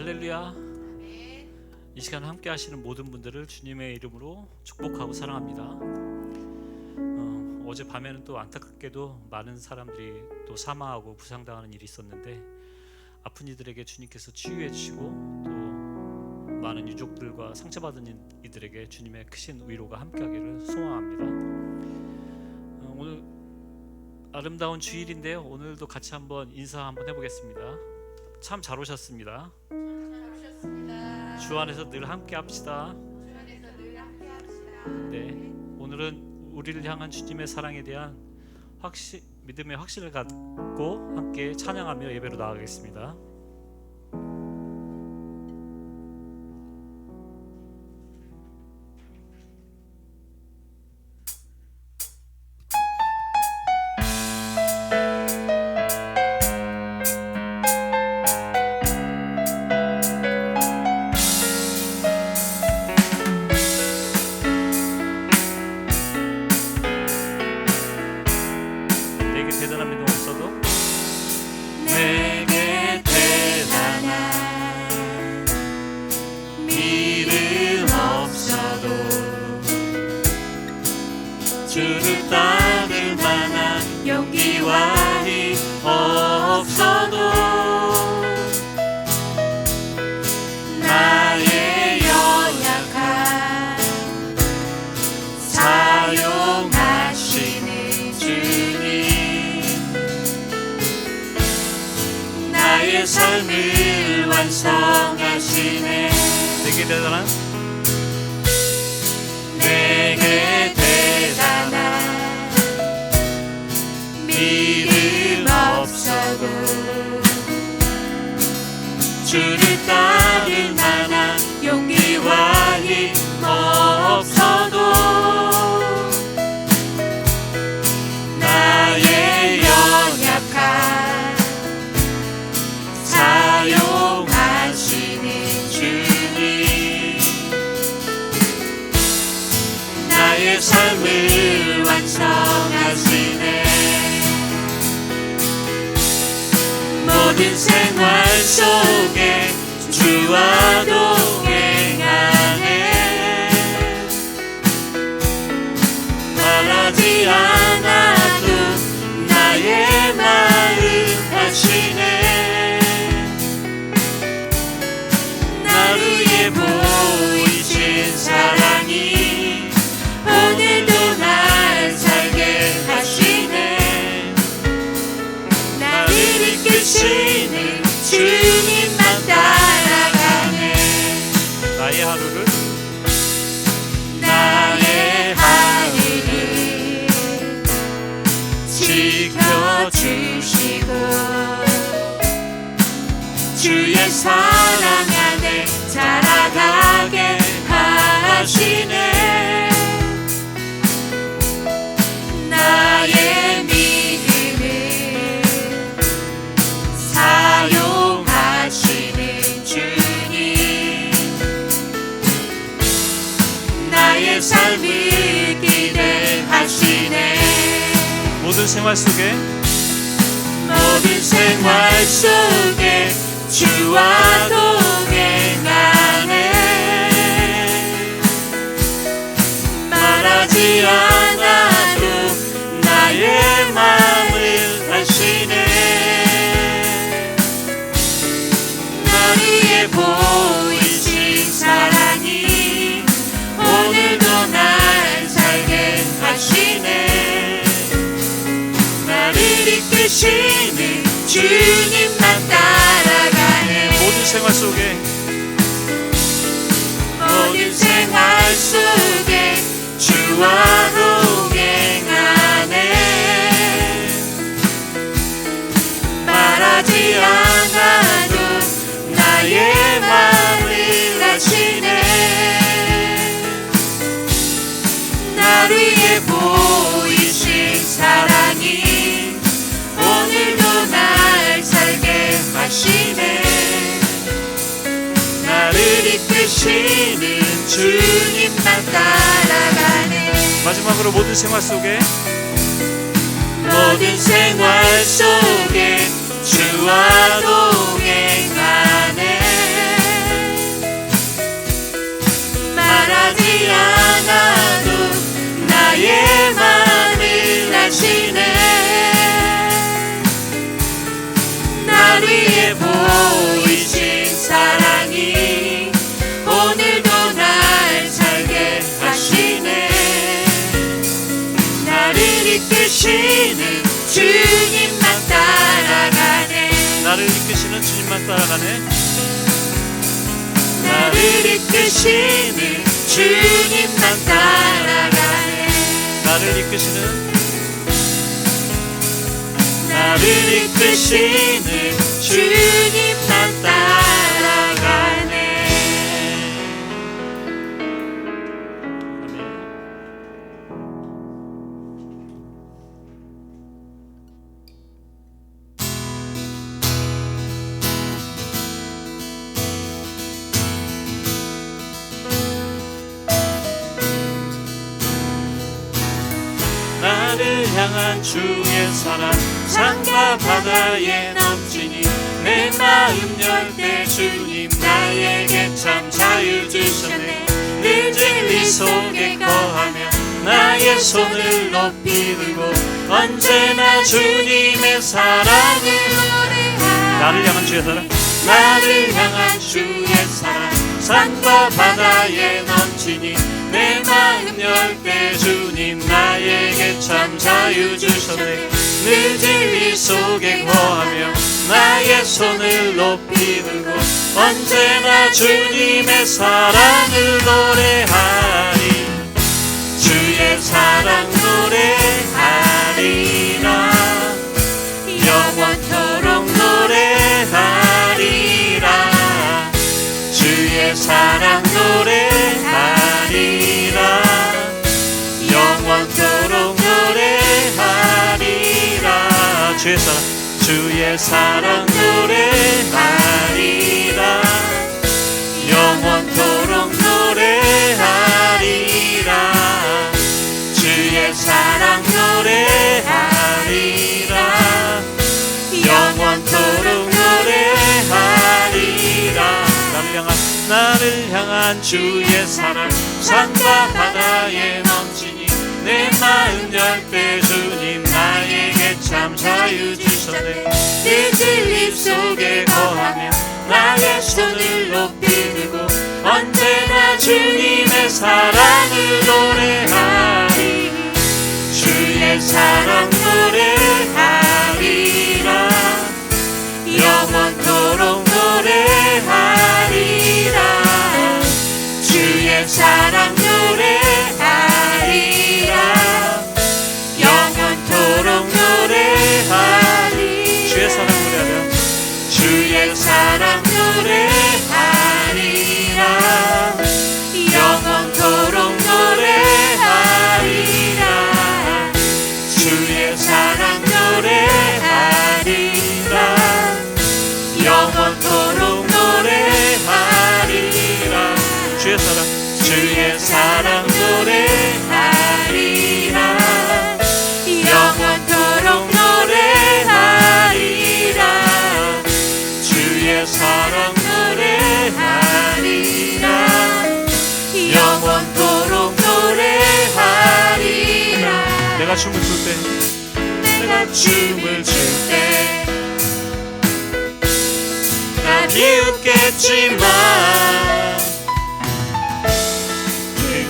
할렐루야. 이 시간 함께 하시는 모든 분들을 주님의 이름으로 축복하고 사랑합니다. 어제 밤에는 또 안타깝게도 많은 사람들이 또 사망하고 부상당하는 일이 있었는데, 아픈 이들에게 주님께서 치유해 주시고 또 많은 유족들과 상처받은 이들에게 주님의 크신 위로가 함께하기를 소망합니다. 오늘 아름다운 주일인데요, 오늘도 같이 한번 인사 한번 해보겠습니다. 참 잘 오셨습니다. 주 안에서 늘 함께 합시다. 네, 오늘은 우리를 향한 주님의 사랑에 대한 믿음의 확신을 갖고 함께 찬양하며 예배로 나아가겠습니다. 주를 따를 만한 용기와 힘 없어도 나의 연약함 사용하시는 주님, 나의 삶을 완성하시네. 내게 대단한 믿음 없어도 주를 따를 만한 용기와 힘 없어도 나의 연약함 사용하시는 주님, 나의 삶을 완성하시네. 모든 생활 속에 주와 동행하네. 말하지 않아도 나의 마음 아시네. 나를 위해 보이신 사랑이 오늘도 날 살게 하시네. 나를 이끄시는 주님만 따라가네. 나의 하루를 지켜주시고 주의 사랑 안에 자라가게 하시네. 나의 믿음을 사용하시는 주님, 나의 삶을 기대하시네. 모든 생활 속에 주와 동행하네. 말하지 않아도 나의 마음을 아시네. 나를 위해 보이신 사랑이 오늘도 날 살게 하시네. 나를 이끄시는 주님만 따라가네. 모든 생활 속에 주와 동행하네. 말하지 않아도 나의 마음을 아시네. 나를 위해 보이신 사랑이 오늘도 날 살게 하시네. 나를 이끄시는 주님만 따라가네. 마지막으로 모든 생활 속에 주와 동행하네. 이끄시는 주님만 따라가네. 나를 이끄시는 주님만 따라가네. 나를 이끄시는 주님만 따라가네. 나를 이끄시는 주님만 따라가네. 나를 향한 주의 사랑 산과 바다에 넘치니 내 마음 열 때 주님 나에게 참 자유 주셨네. 늘 진리 속에 거하며 나의 손을 높이 들고 언제나 주님의 사랑을 노래하리. 나를 향한 주의 사랑 나를 향한 주의 사랑 산과 바다에 넘치니 내 마음 열 때 주님 나에게 참 자유 주셨네. 늘 진리 속에 거하며 나의 손을 높이 들고 언제나 주님의 사랑을 노래하리. 주의 사랑 노래하리라. 영원토록 노래하리라. 주의 사랑 노래하리라. 영원토록 노래하리라. 주의 사랑 노래하리라. 영원토록 노래하리라. 주의 사랑 노래하리라. 영원토록 노래하리라. 나를 향한 주의 사랑 산과 바다에 넘치니 내 마음 열 때 주님 나에게 참 자유 주셨네. 늘 진리 속에 거하며 나의 손을 높이 들고 언제나 주님의 사랑을 노래하리. 주의 사랑 노래하리라. 영원토록 노래하리라. 주의 사랑 노래하리라. 영원토록 노래하리. 주의 사랑 노래하며 주의 사랑 노래하리라. 영원토록 노래하리라. 주의 사랑 노래하리라. 영원토록 노래하리라. 주의 사랑 노래하리라. 영원토록 노래하리라. 주의 사랑 노래하리라. 영원토록 노래하리라. 내가 춤을 출 때 나 비웃겠지만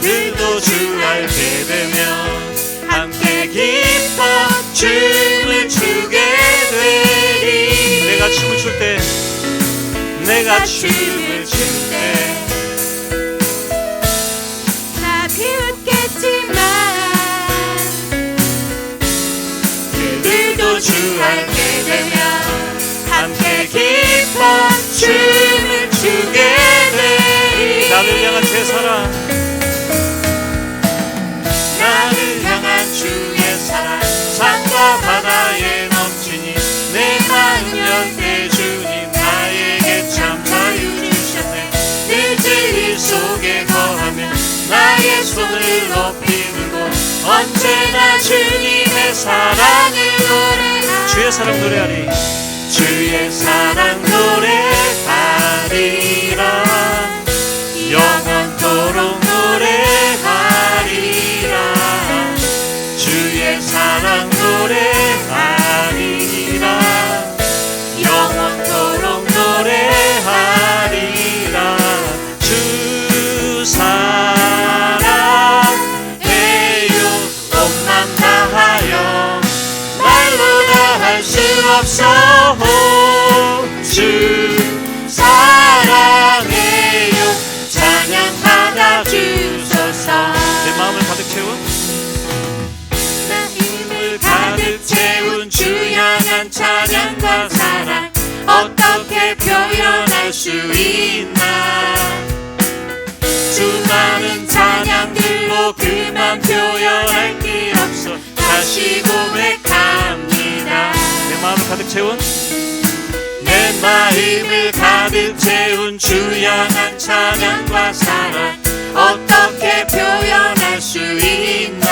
그들도 주 알게 되면 함께 기뻐 춤을 추게 되리. 내가 춤을 출 때 나 비웃겠지만 그들도 주 알게 되면 함께 기뻐 춤을 추게 되리. 나를 향한 주의 사랑 주의 사랑 산과 바다에 넘치니 내 마음 열 때 주님 나에게 참 자유 주셨네. 늘 진리 속에 거하며 나의 손을 높이 들고 언제나 주님의 사랑을 노래하리. 주의 사랑 노래하리. 주의 사랑 노래하리라. 영원토록 노래하리라. 주의 사랑 노래하리라. 영원토록 노래하리라. 주 사랑해요. 온맘 다하여 없어 주 사랑해요 찬양 받아 주소서 내 마음을 가득 채운 나 힘을 가득 채운 주 향한 찬양과 사랑 어떻게 표현할 수 있나 수많은 찬양들로 그만 표현할 길 없어 다시 고백합니다 내 마음을 가득 채운 내 마음을 가득 채운 주 향한 찬양과 사랑 어떻게 표현할 수 있나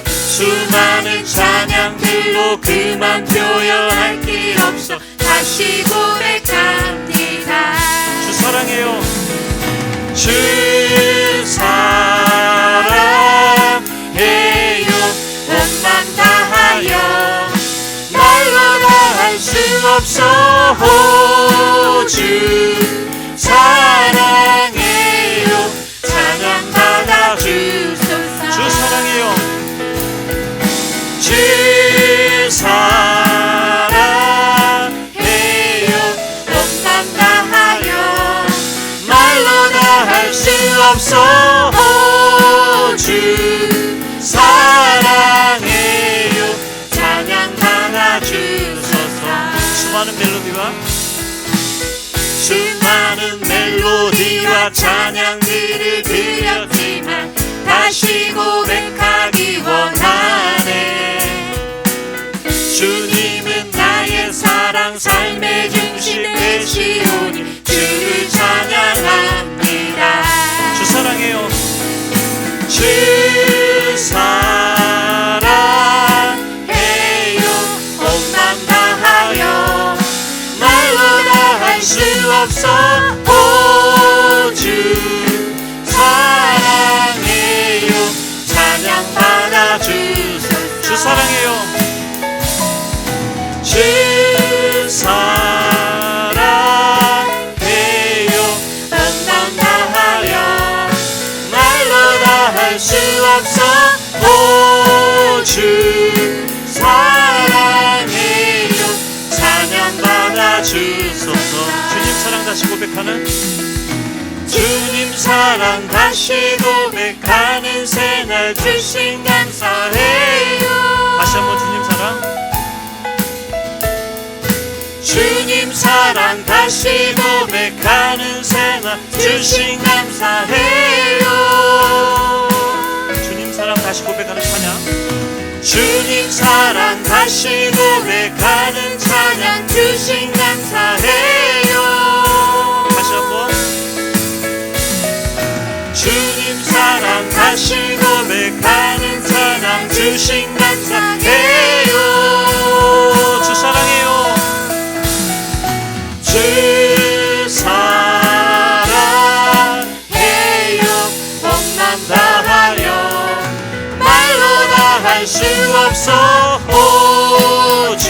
수많은 찬양들로 그만 표현할 길 없어 다시 고백합니다 주 사랑해요 주 사랑해요 온 맘 다하여 말로 다 할 수 없어 주 사랑해요 찬양 받아 주소서 주 사랑해요 주 사랑해요 온 맘 다하여 말로 다 할 수 없어 주 사랑해요 찬양 받아 주소서 수많은 멜로디와 수많은 멜로디와 찬양들을 드렸지만 다시 고백하기 원하네 주님은 나의 사랑 삶의 중심 되시오니 주를 찬양합니다 주 사랑해요 주 사랑해요 온 맘 다하여 말로 다 할 수 없어 주 사랑해요 찬양 받아 주소서 주 사랑해요 주 사랑해요 온 맘 다하여 말로 다 할 수 없어 주 사랑해요 찬양 받아 주소서 주님 사랑 다시 고백하는 주님 사랑 다시 고백하는 새날 주신 감사해요 다시 한번 주님 사랑 주님 사랑 다시 고백하는 새날 주신 감사해요 주님 사랑 다시 고백하는 찬양 주님 사랑 다시 고백하는 찬양 주신 감사해요 다시 한번 주님 사랑 다시 고백하는 찬양 주신 감사해요 주 사랑해요 주 사랑해요 온 맘 다하여 말로 다 할 수 없어 주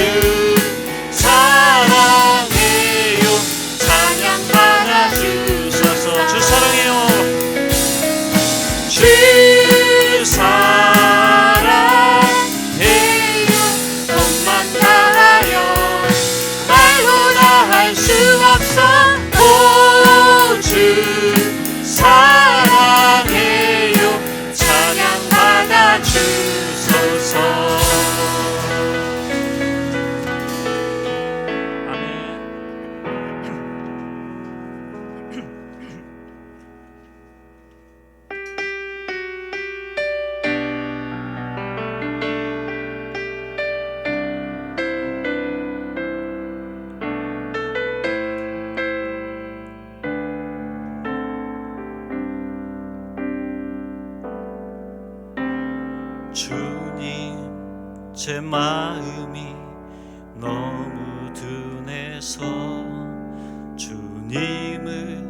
사랑해요 찬양 받아 주소서 주 사랑해요 주 사랑해요 온 맘 다하여 말로 다 할 수 없어 주 사랑해요 찬양 받아 주소서 아멘 주님 제 마음이 너무 둔해서 주님을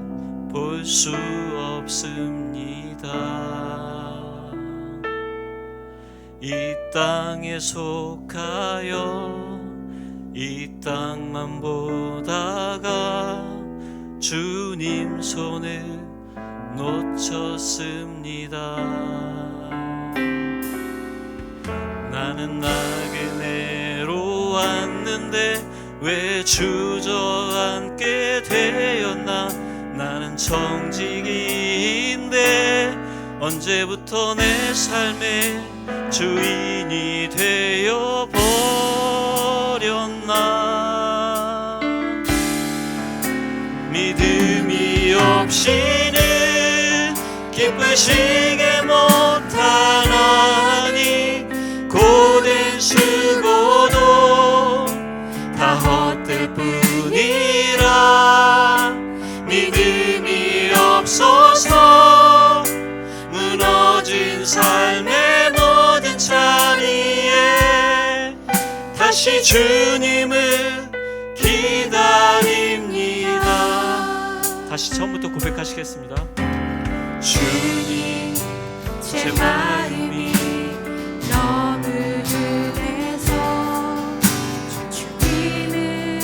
볼 수 없습니다. 이 땅에 속하여 이 땅만 보다가 주님 손을 놓쳤습니다. 나는 나그네로 왔는데 왜 주저앉게 되었나. 나는 청지기인데 언제부터 내 삶의 주인이 되어 버렸나. 믿음이 없이는 기쁘시게 못하나니 고된 수고도 다 헛될 뿐이라. 믿음이 없어서 무너진 삶의 모든 자리에 다시 주님을 기다립니다. 다시 처음부터 고백하시겠습니다. 주님, 제 마음이 너무 흔해서 주님을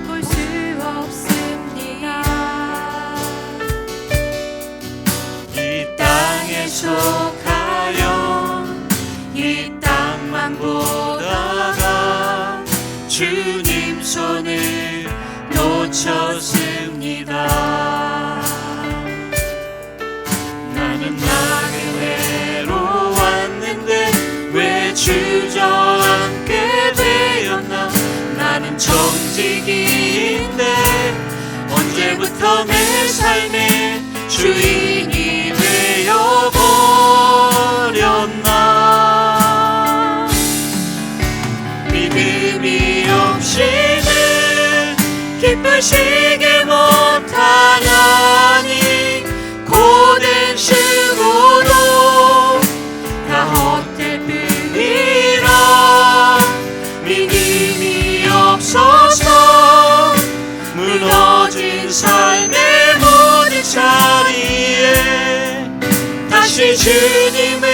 볼 수 없습니다. 이 땅에 속하여 이 땅만 보다가 주님 손을 놓쳤습니다. 나는 외로웠는데 왜 주저앉게 되었나. 나는 청지기인데 언제부터 내 삶의 주인이 되어 버렸나. 믿음이 없이는 기쁘시게 못하나니 고된 수고도 다 헛될 뿐이라. 믿음이 없어서 무너진 삶의 모든 자리에 다시 주님을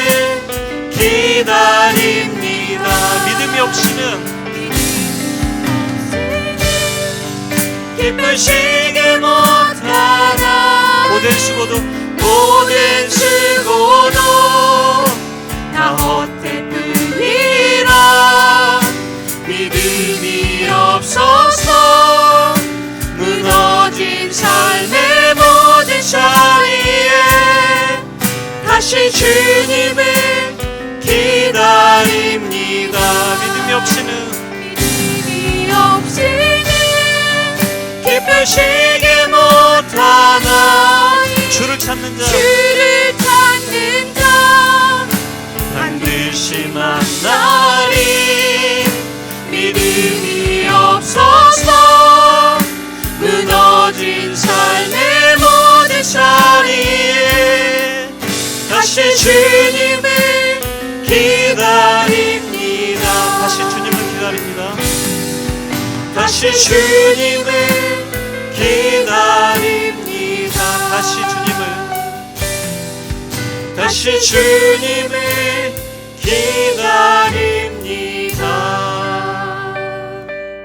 기다립니다. 믿음이 없이는 기쁘시게 못하나. 고된 수고도 다 헛될 뿐이라. 믿음이 없어서 무너진 삶의 모든 자리에 다시 주님을 기다립니다. 믿음이 없이는 기쁘시게 못하나. 주를 찾는 자 반드시 만나리. 믿음이 없어서 무너진 삶의 모든 자리에 다시 주님을 기다립니다. 다시 주님을 기다립니다. 다시 주님을 기다립니다. 다시 주님을 기다립니다.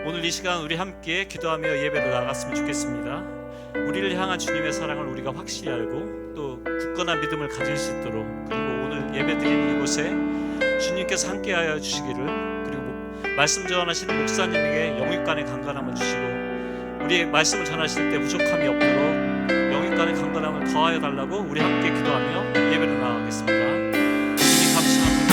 오늘 이 시간 우리 함께 기도하며 예배로 나갔으면 좋겠습니다. 우리를 향한 주님의 사랑을 우리가 확실히 알고 또 굳건한 믿음을 가질 수 있도록, 그리고 오늘 예배드리는 이곳에 주님께서 함께하여 주시기를, 그리고 말씀 전하시는 목사님에게 영육간의 강건함을 주시고 우리의 말씀을 전하실 때 부족함이 없도록 영육간의 강건함을 더하여 달라고 우리 함께 기도하며 예배로 나가겠습니다. 주님 감사합니다.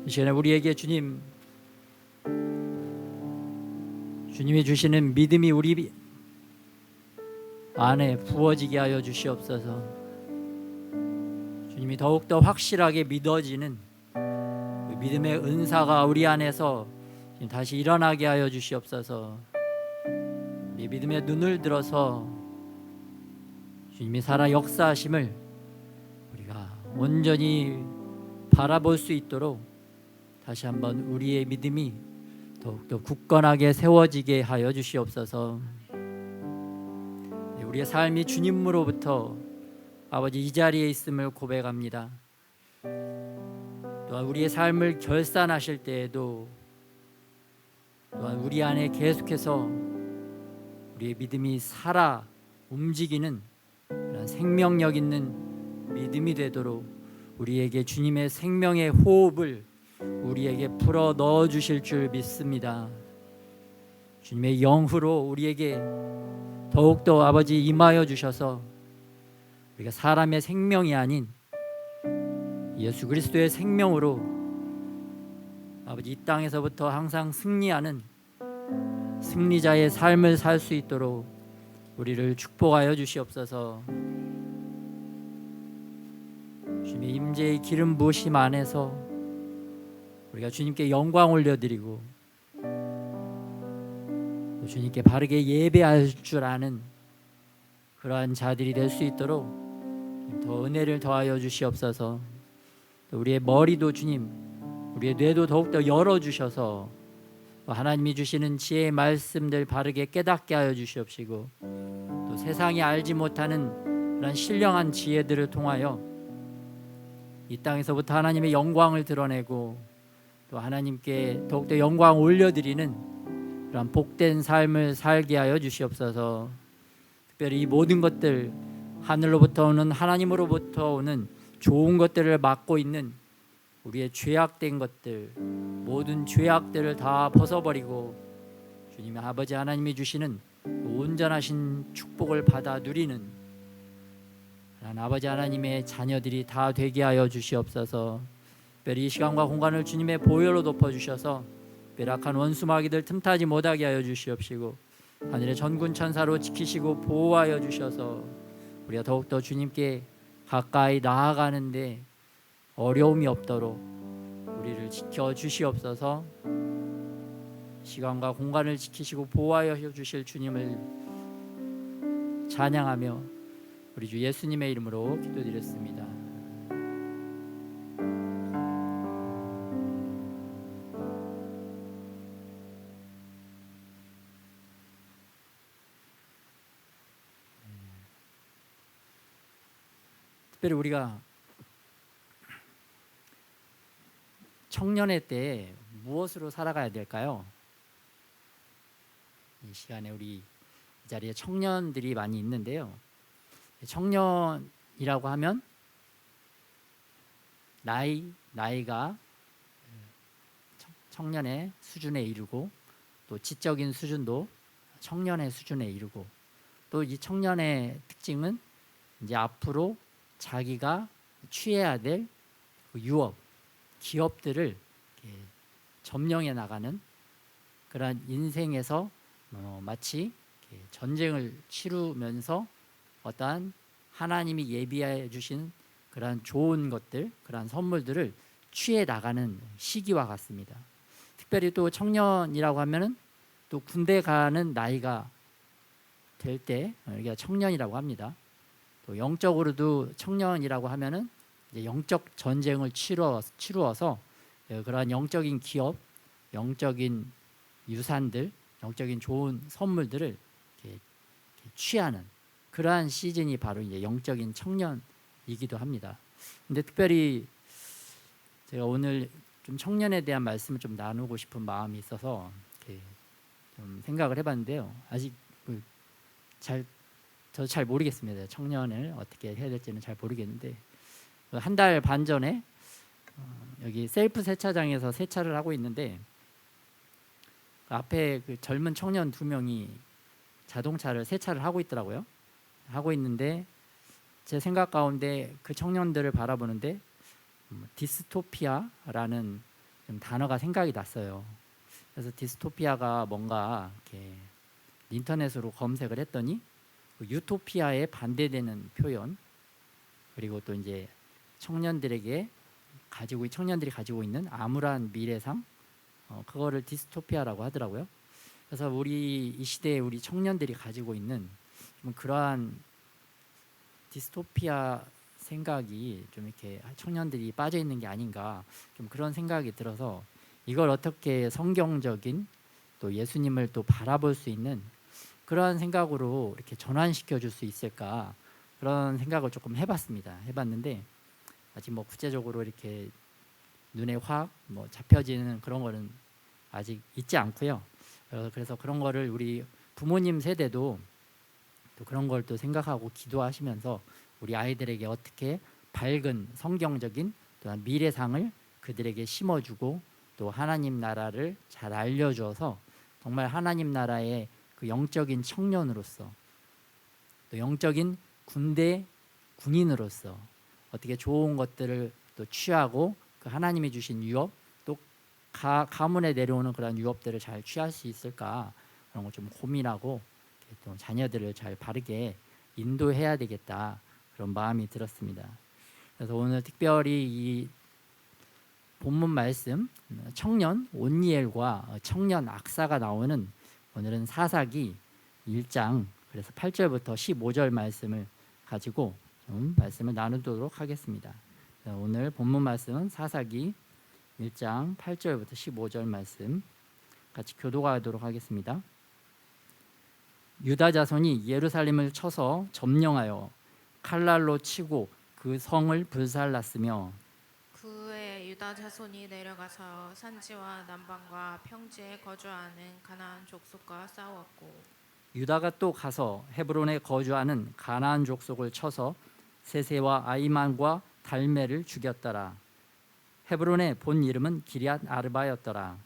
이 시간에 우리에게 주님이 주시는 믿음이 우리 안에 부어지게 하여 주시옵소서. 주님이 더욱더 확실하게 믿어지는 그 믿음의 은사가 우리 안에서 다시 일어나게 하여 주시옵소서. 이 믿음의 눈을 들어서 주님이 살아 역사하심을 우리가 온전히 바라볼 수 있도록 다시 한번 우리의 믿음이 더욱더 굳건하게 세워지게 하여 주시옵소서. 우리의 삶이 주님으로부터 아버지 이 자리에 있음을 고백합니다. 또한 우리의 삶을 결산하실 때에도 또한 우리 안에 계속해서 우리의 믿음이 살아 움직이는 그런 생명력 있는 믿음이 되도록 우리에게 주님의 생명의 호흡을 우리에게 풀어 넣어 주실 줄 믿습니다. 주님의 영으로 우리에게 더욱더 아버지 임하여 주셔서 우리가 사람의 생명이 아닌 예수 그리스도의 생명으로 아버지 이 땅에서부터 항상 승리하는 승리자의 삶을 살 수 있도록 우리를 축복하여 주시옵소서. 주님의 임재의 기름 부으심 안에서 우리가 주님께 영광 올려드리고 또 주님께 바르게 예배할 줄 아는 그러한 자들이 될 수 있도록 더 은혜를 더하여 주시옵소서. 또 우리의 머리도 주님, 우리의 뇌도 더욱더 열어주셔서 하나님이 주시는 지혜의 말씀들 바르게 깨닫게 하여 주시옵시고 또 세상이 알지 못하는 그런 신령한 지혜들을 통하여 이 땅에서부터 하나님의 영광을 드러내고 또 하나님께 더욱더 영광 올려드리는 그런 복된 삶을 살게 하여 주시옵소서. 특별히 이 모든 것들 하늘로부터 오는 하나님으로부터 오는 좋은 것들을 맡고 있는 우리의 죄악된 것들 모든 죄악들을 다 벗어버리고 주님의 아버지 하나님이 주시는 온전하신 축복을 받아 누리는 그런 아버지 하나님의 자녀들이 다 되게 하여 주시옵소서. 특별히 이 시간과 공간을 주님의 보혈로 덮어주셔서 벼락한 원수마귀들 틈타지 못하게 하여 주시옵시고 하늘의 전군 천사로 지키시고 보호하여 주셔서 우리가 더욱더 주님께 가까이 나아가는데 어려움이 없도록 우리를 지켜 주시옵소서. 시간과 공간을 지키시고 보호하여 주실 주님을 찬양하며 우리 주 예수님의 이름으로 기도드렸습니다. 특별히 우리가 청년의 때 무엇으로 살아가야 될까요? 이 시간에 우리 이 자리에 청년들이 많이 있는데요. 청년이라고 하면 나이가 청년의 수준에 이르고 또 지적인 수준도 청년의 수준에 이르고 또 이 청년의 특징은 이제 앞으로 자기가 취해야 될 유업, 기업들을 점령해 나가는 그러한 인생에서 마치 전쟁을 치르면서 어떠한 하나님이 예비해 주신 그러한 좋은 것들, 그러한 선물들을 취해 나가는 시기와 같습니다. 특별히 또 청년이라고 하면은 또 군대 가는 나이가 될 때 우리가 청년이라고 합니다. 또 영적으로도 청년이라고 하면은 이제 영적 전쟁을 치루어서 그러한 영적인 기업, 영적인 유산들, 영적인 좋은 선물들을 이렇게 취하는 그러한 시즌이 바로 이제 영적인 청년이기도 합니다. 근데 특별히 제가 오늘 좀 청년에 대한 말씀을 좀 나누고 싶은 마음이 있어서 이렇게 좀 생각을 해봤는데요. 아직 저도 잘 모르겠습니다. 청년을 어떻게 해야 될지는 잘 모르겠는데 한 달 반 전에 여기 셀프 세차장에서 세차를 하고 있는데 앞에 그 젊은 청년 2명이 자동차를 세차를 하고 있더라고요. 하고 있는데 제 생각 가운데 그 청년들을 바라보는데 디스토피아라는 좀 단어가 생각이 났어요. 그래서 디스토피아가 뭔가 이렇게 인터넷으로 검색을 했더니 그 유토피아에 반대되는 표현, 그리고 또 이제 청년들이 가지고 있는 암울한 미래상, 그거를 디스토피아라고 하더라고요. 그래서 우리 이 시대에 우리 청년들이 가지고 있는 좀 그러한 디스토피아 생각이 좀 이렇게 청년들이 빠져 있는 게 아닌가, 좀 그런 생각이 들어서 이걸 어떻게 성경적인 또 예수님을 또 바라볼 수 있는 그러한 생각으로 이렇게 전환시켜 줄 수 있을까, 그런 생각을 조금 해봤는데 아직 뭐 구체적으로 이렇게 눈에 확 뭐 잡혀지는 그런 거는 아직 있지 않고요. 그래서 그런 거를 우리 부모님 세대도 또 그런 걸 또 생각하고 기도하시면서 우리 아이들에게 어떻게 밝은 성경적인 또한 미래상을 그들에게 심어주고 또 하나님 나라를 잘 알려주어서 정말 하나님 나라의 그 영적인 청년으로서 또 영적인 군인으로서 어떻게 좋은 것들을 또 취하고 그 하나님이 주신 유업, 또 가문에 내려오는 그런 유업들을 잘 취할 수 있을까, 그런 거 좀 고민하고 또 자녀들을 잘 바르게 인도해야 되겠다, 그런 마음이 들었습니다. 그래서 오늘 특별히 이 본문 말씀 청년 온니엘과 청년 악사가 나오는 오늘은 사사기 1장 그래서 8절부터 15절 말씀을 가지고 좀 말씀을 나누도록 하겠습니다. 오늘 본문 말씀은 사사기 1장 8절부터 15절 말씀 같이 교독하도록 하겠습니다. 유다 자손이 예루살렘을 쳐서 점령하여 칼날로 치고 그 성을 불살랐으며 그 후에 유다 자손이 내려가서 산지와 남방과 평지에 거주하는 가나안 족속과 싸웠고 유다가 또 가서 헤브론에 거주하는 가나안 족속을 쳐서 세세와 아이만과 달메를 죽였더라. 헤브론의 본 이름은 기럇 아르바였더라.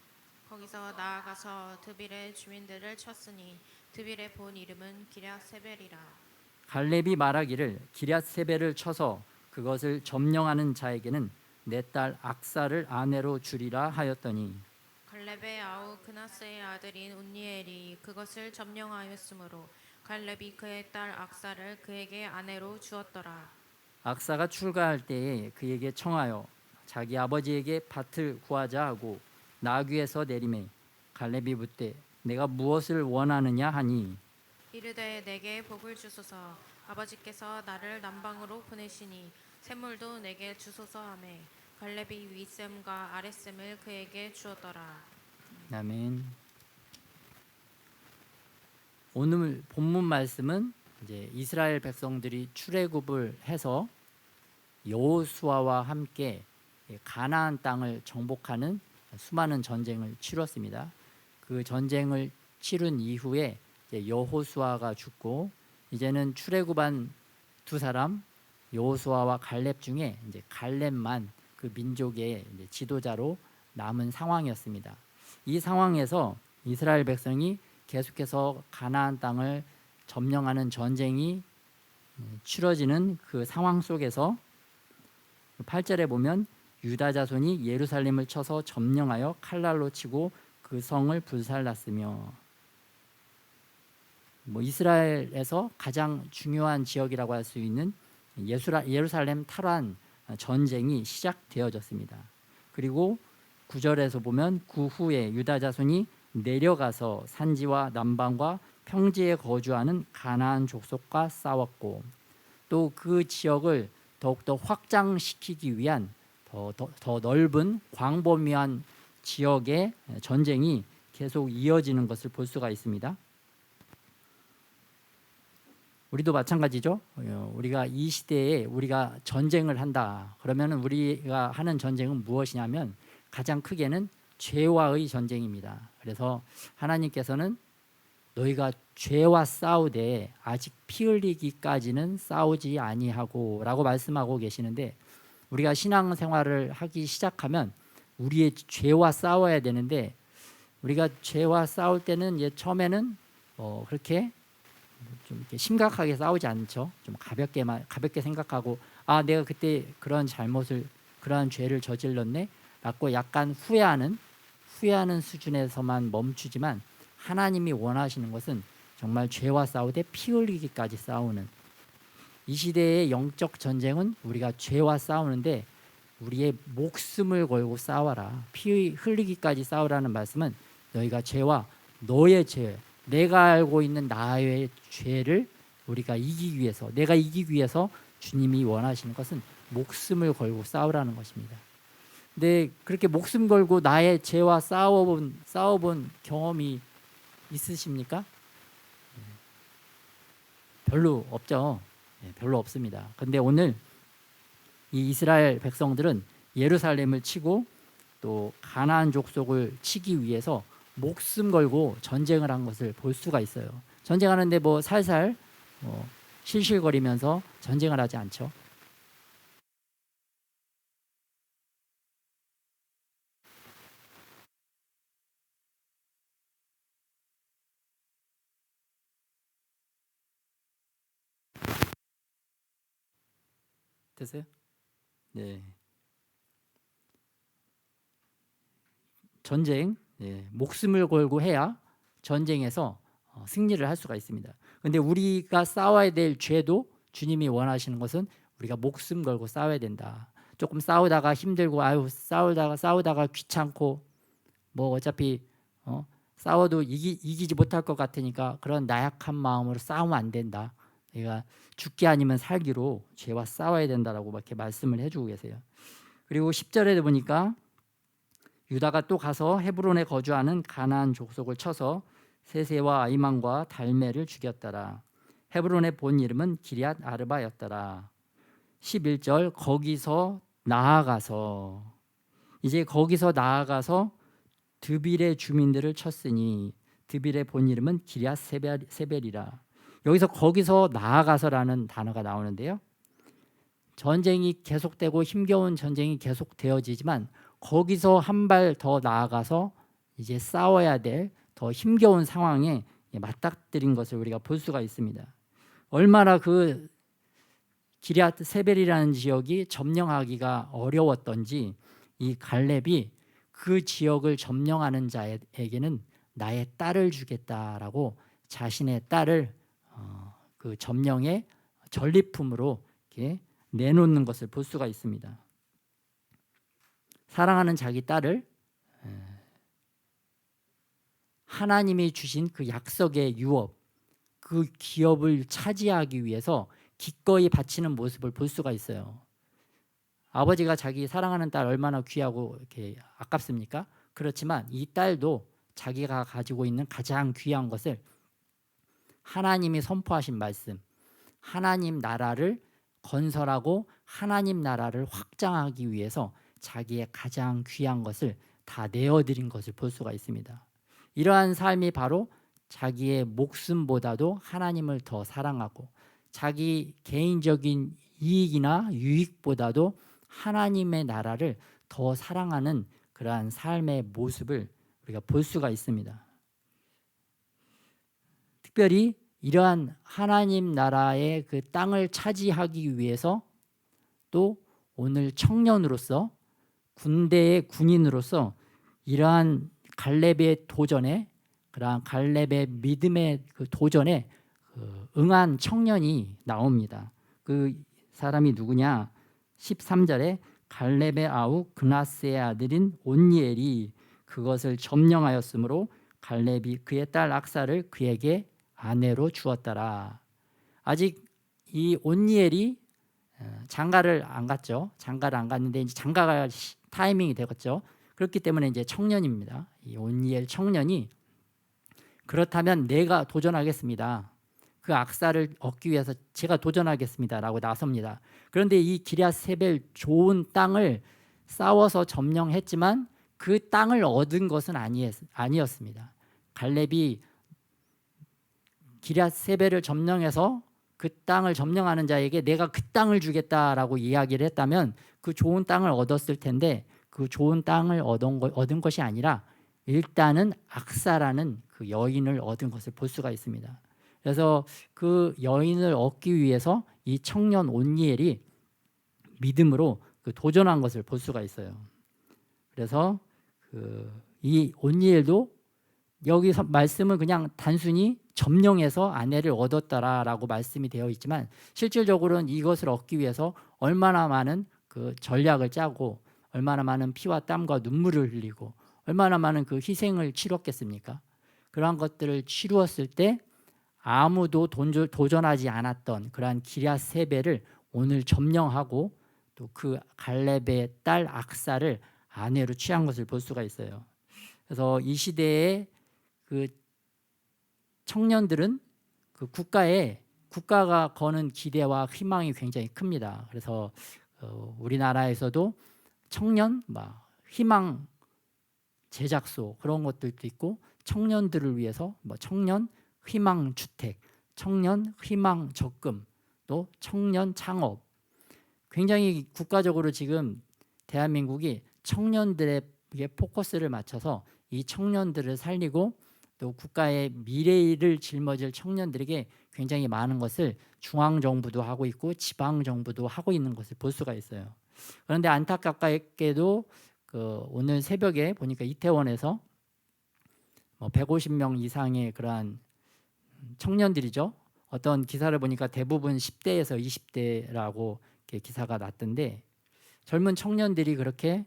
거기서 나아가서 드빌의 주민들을 쳤으니 드빌의 본 이름은 기럇 세벨이라. 갈렙이 말하기를 기럇 세벨을 쳐서 그것을 점령하는 자에게는 내 딸 악사를 아내로 주리라 하였더니 갈렙의 아우 그나스의 아들인 온니엘이 그것을 점령하였으므로 갈렙이 그의 딸 악사를 그에게 아내로 주었더라. 악사가 출가할 때에 그에게 청하여 자기 아버지에게 밭을 구하자 하고 나귀에서 내리매 갈렙이 묻되 내가 무엇을 원하느냐 하니 이르되 내게 복을 주소서. 아버지께서 나를 남방으로 보내시니 샘물도 내게 주소서 하매 갈렙이 윗샘과 아랫샘을 그에게 주었더라. 아멘. 오늘 본문 말씀은 이제 이스라엘 백성들이 출애굽을 해서 여호수아와 함께 가나안 땅을 정복하는 수많은 전쟁을 치렀습니다. 그 전쟁을 치른 이후에 이제 여호수아가 죽고 이제는 출애굽한 두 사람 여호수아와 갈렙 중에 이제 갈렙만 그 민족의 이제 지도자로 남은 상황이었습니다. 이 상황에서 이스라엘 백성이 계속해서 가나안 땅을 점령하는 전쟁이 치러지는 그 상황 속에서 8절에 보면 유다 자손이 예루살렘을 쳐서 점령하여 칼날로 치고 그 성을 불살랐으며 이스라엘에서 가장 중요한 지역이라고 할 수 있는 예루살렘 탈환 전쟁이 시작되어졌습니다. 그리고 9절에서 보면 그 후에 유다 자손이 내려가서 산지와 남방과 평지에 거주하는 가나안 족속과 싸웠고 또 그 지역을 더욱더 확장시키기 위한 더 넓은 광범위한 지역의 전쟁이 계속 이어지는 것을 볼 수가 있습니다. 우리도 마찬가지죠. 우리가 이 시대에 우리가 전쟁을 한다. 그러면 우리가 하는 전쟁은 무엇이냐면 가장 크게는 죄와의 전쟁입니다. 그래서 하나님께서는 너희가 죄와 싸우되 아직 피 흘리기까지는 싸우지 아니하고 라고 말씀하고 계시는데 우리가 신앙생활을 하기 시작하면 우리의 죄와 싸워야 되는데 우리가 죄와 싸울 때는 처음에는 그렇게 좀 이렇게 심각하게 싸우지 않죠. 좀 가볍게 생각하고 내가 그때 그런 죄를 저질렀네 맞고 약간 후회하는 수준에서만 멈추지만 하나님이 원하시는 것은 정말 죄와 싸우되 피 흘리기까지 싸우는, 이 시대의 영적 전쟁은 우리가 죄와 싸우는데 우리의 목숨을 걸고 싸워라. 피 흘리기까지 싸우라는 말씀은 너희가 죄와 너의 죄, 내가 알고 있는 나의 죄를 우리가 이기기 위해서, 내가 이기기 위해서 주님이 원하시는 것은 목숨을 걸고 싸우라는 것입니다. 근데 그렇게 목숨 걸고 나의 죄와 싸워본 경험이 있으십니까? 별로 없죠. 별로 없습니다. 근데 오늘 이 이스라엘 백성들은 예루살렘을 치고 또 가나안 족속을 치기 위해서 목숨 걸고 전쟁을 한 것을 볼 수가 있어요. 전쟁하는데 뭐 살살 실실거리면서 전쟁을 하지 않죠. 됐어요? 네. 전쟁, 목숨을 걸고 해야 전쟁에서 승리를 할 수가 있습니다. 근데 우리가 싸워야 될 죄도 주님이 원하시는 것은 우리가 목숨 걸고 싸워야 된다. 조금 싸우다가 힘들고 싸우다가 귀찮고 뭐 어차피 싸워도 이기지 못할 것 같으니까 그런 나약한 마음으로 싸우면 안 된다. 내가 죽기 아니면 살기로 죄와 싸워야 된다라고 이렇게 말씀을 해주고 계세요. 그리고 10절에 보니까 유다가 또 가서 헤브론에 거주하는 가나안 족속을 쳐서 세세와 아이만과 달메를 죽였더라. 헤브론의 본 이름은 기럇 아르바였더라. 11절 거기서 나아가서 드빌의 주민들을 쳤으니 드빌의 본 이름은 기럇 세벨이라. 여기서 거기서 나아가서라는 단어가 나오는데요. 전쟁이 계속되고 힘겨운 전쟁이 계속되어지지만 거기서 한 발 더 나아가서 이제 싸워야 될 더 힘겨운 상황에 맞닥뜨린 것을 우리가 볼 수가 있습니다. 얼마나 그 기럇 세벨이라는 지역이 점령하기가 어려웠던지 이 갈렙이 그 지역을 점령하는 자에게는 나의 딸을 주겠다라고 자신의 딸을 그 점령의 전리품으로 이렇게 내놓는 것을 볼 수가 있습니다. 사랑하는 자기 딸을 하나님이 주신 그 약속의 유업, 그 기업을 차지하기 위해서 기꺼이 바치는 모습을 볼 수가 있어요. 아버지가 자기 사랑하는 딸 얼마나 귀하고 이렇게 아깝습니까? 그렇지만 이 딸도 자기가 가지고 있는 가장 귀한 것을 하나님이 선포하신 말씀, 하나님 나라를 건설하고 하나님 나라를 확장하기 위해서 자기의 가장 귀한 것을 다 내어드린 것을 볼 수가 있습니다. 이러한 삶이 바로 자기의 목숨보다도 하나님을 더 사랑하고 자기 개인적인 이익이나 유익보다도 하나님의 나라를 더 사랑하는 그러한 삶의 모습을 우리가 볼 수가 있습니다. 특별히 이러한 하나님 나라의 그 땅을 차지하기 위해서 또 오늘 청년으로서 군대의 군인으로서 이러한 갈렙의 도전에, 그러한 갈렙의 믿음의 그 도전에 응한 청년이 나옵니다. 그 사람이 누구냐? 13절에 갈렙의 아우 그나스의 아들인 온니엘이 그것을 점령하였으므로 갈렙이 그의 딸 악사를 그에게 아내로 주었더라. 아직 이 온니엘이 장가를 안 갔죠. 장가를 안 갔는데 이제 장가가 타이밍이 되었죠. 그렇기 때문에 이제 청년입니다. 이 온니엘 청년이 그렇다면 내가 도전하겠습니다. 그 악사를 얻기 위해서 제가 도전하겠습니다라고 나섭니다. 그런데 이 기럇 세벨 좋은 땅을 싸워서 점령했지만 그 땅을 얻은 것은 아니었습니다. 갈렙이 기럇 세벨을 점령해서 그 땅을 점령하는 자에게 내가 그 땅을 주겠다라고 이야기를 했다면 그 좋은 땅을 얻었을 텐데 그 좋은 땅을 얻은 것이 아니라 일단은 악사라는 그 여인을 얻은 것을 볼 수가 있습니다. 그래서 그 여인을 얻기 위해서 이 청년 온니엘이 믿음으로 그 도전한 것을 볼 수가 있어요. 그래서 이 온니엘도 여기서 말씀은 그냥 단순히 점령해서 아내를 얻었다라고 말씀이 되어 있지만 실질적으로는 이것을 얻기 위해서 얼마나 많은 그 전략을 짜고 얼마나 많은 피와 땀과 눈물을 흘리고 얼마나 많은 그 희생을 치렀겠습니까? 그러한 것들을 치루었을 때 아무도 도전하지 않았던 그러한 기럇 세베를 오늘 점령하고 또 그 갈렙의 딸 악사를 아내로 취한 것을 볼 수가 있어요. 그래서 이 시대에 그 청년들은 그 국가가 거는 기대와 희망이 굉장히 큽니다. 그래서 우리나라에서도 청년 희망 제작소 그런 것들도 있고 청년들을 위해서 청년 희망 주택, 청년 희망 적금, 또 청년 창업. 굉장히 국가적으로 지금 대한민국이 청년들에게 포커스를 맞춰서 이 청년들을 살리고 또 국가의 미래를 짊어질 청년들에게 굉장히 많은 것을 중앙정부도 하고 있고 지방정부도 하고 있는 것을 볼 수가 있어요. 그런데 안타깝게도 오늘 새벽에 보니까 이태원에서 150명 이상의 그러한 청년들이죠. 어떤 기사를 보니까 대부분 10대에서 20대라고 기사가 났던데 젊은 청년들이 그렇게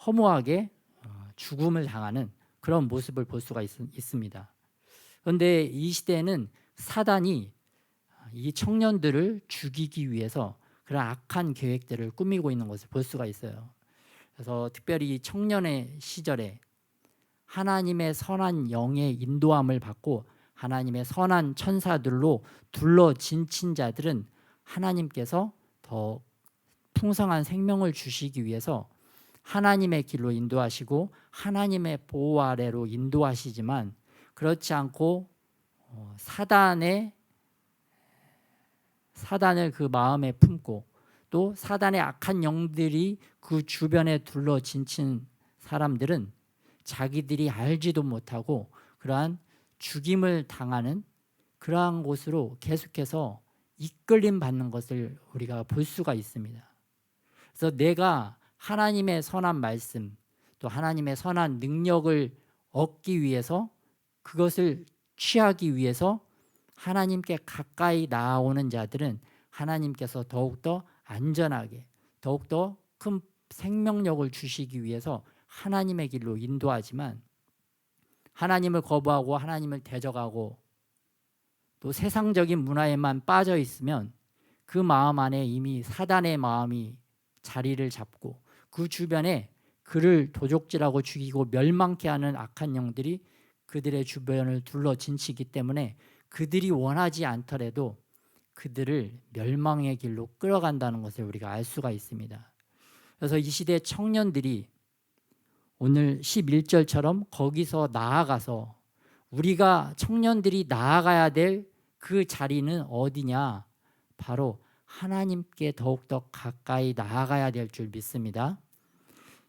허무하게 죽음을 당하는 그런 모습을 볼 수가 있습니다. 그런데 이 시대에는 사단이 이 청년들을 죽이기 위해서 그런 악한 계획들을 꾸미고 있는 것을 볼 수가 있어요. 그래서 특별히 청년의 시절에 하나님의 선한 영의 인도함을 받고 하나님의 선한 천사들로 둘러 진친 자들은 하나님께서 더 풍성한 생명을 주시기 위해서 하나님의 길로 인도하시고 하나님의 보호 아래로 인도하시지만 그렇지 않고 사단을 그 마음에 품고 또 사단의 악한 영들이 그 주변에 둘러 진친 사람들은 자기들이 알지도 못하고 그러한 죽임을 당하는 그러한 곳으로 계속해서 이끌림 받는 것을 우리가 볼 수가 있습니다. 그래서 내가 하나님의 선한 말씀 또 하나님의 선한 능력을 얻기 위해서 그것을 취하기 위해서 하나님께 가까이 나아오는 자들은 하나님께서 더욱더 안전하게 더욱더 큰 생명력을 주시기 위해서 하나님의 길로 인도하지만 하나님을 거부하고 하나님을 대적하고 또 세상적인 문화에만 빠져 있으면 그 마음 안에 이미 사단의 마음이 자리를 잡고 그 주변에 그를 도적질하고 죽이고 멸망케 하는 악한 영들이 그들의 주변을 둘러 진치기 때문에 그들이 원하지 않더라도 그들을 멸망의 길로 끌어간다는 것을 우리가 알 수가 있습니다. 그래서 이 시대 청년들이 오늘 11절처럼 거기서 나아가서 우리가 청년들이 나아가야 될 그 자리는 어디냐? 바로 하나님께 더욱더 가까이 나아가야 될 줄 믿습니다.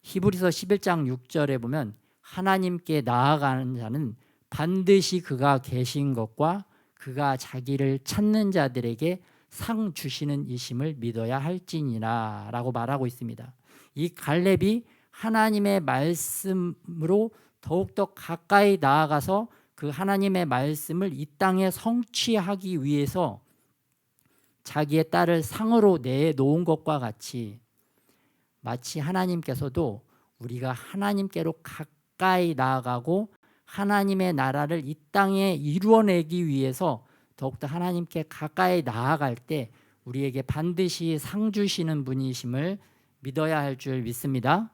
히브리서 11장 6절에 보면 하나님께 나아가는 자는 반드시 그가 계신 것과 그가 자기를 찾는 자들에게 상 주시는 이심을 믿어야 할지니라 라고 말하고 있습니다. 이 갈렙이 하나님의 말씀으로 더욱더 가까이 나아가서 그 하나님의 말씀을 이 땅에 성취하기 위해서 자기의 딸을 상으로 내놓은 것과 같이 마치 하나님께서도 우리가 하나님께로 가까이 나아가고 하나님의 나라를 이 땅에 이루어내기 위해서 더욱더 하나님께 가까이 나아갈 때 우리에게 반드시 상 주시는 분이심을 믿어야 할 줄 믿습니다.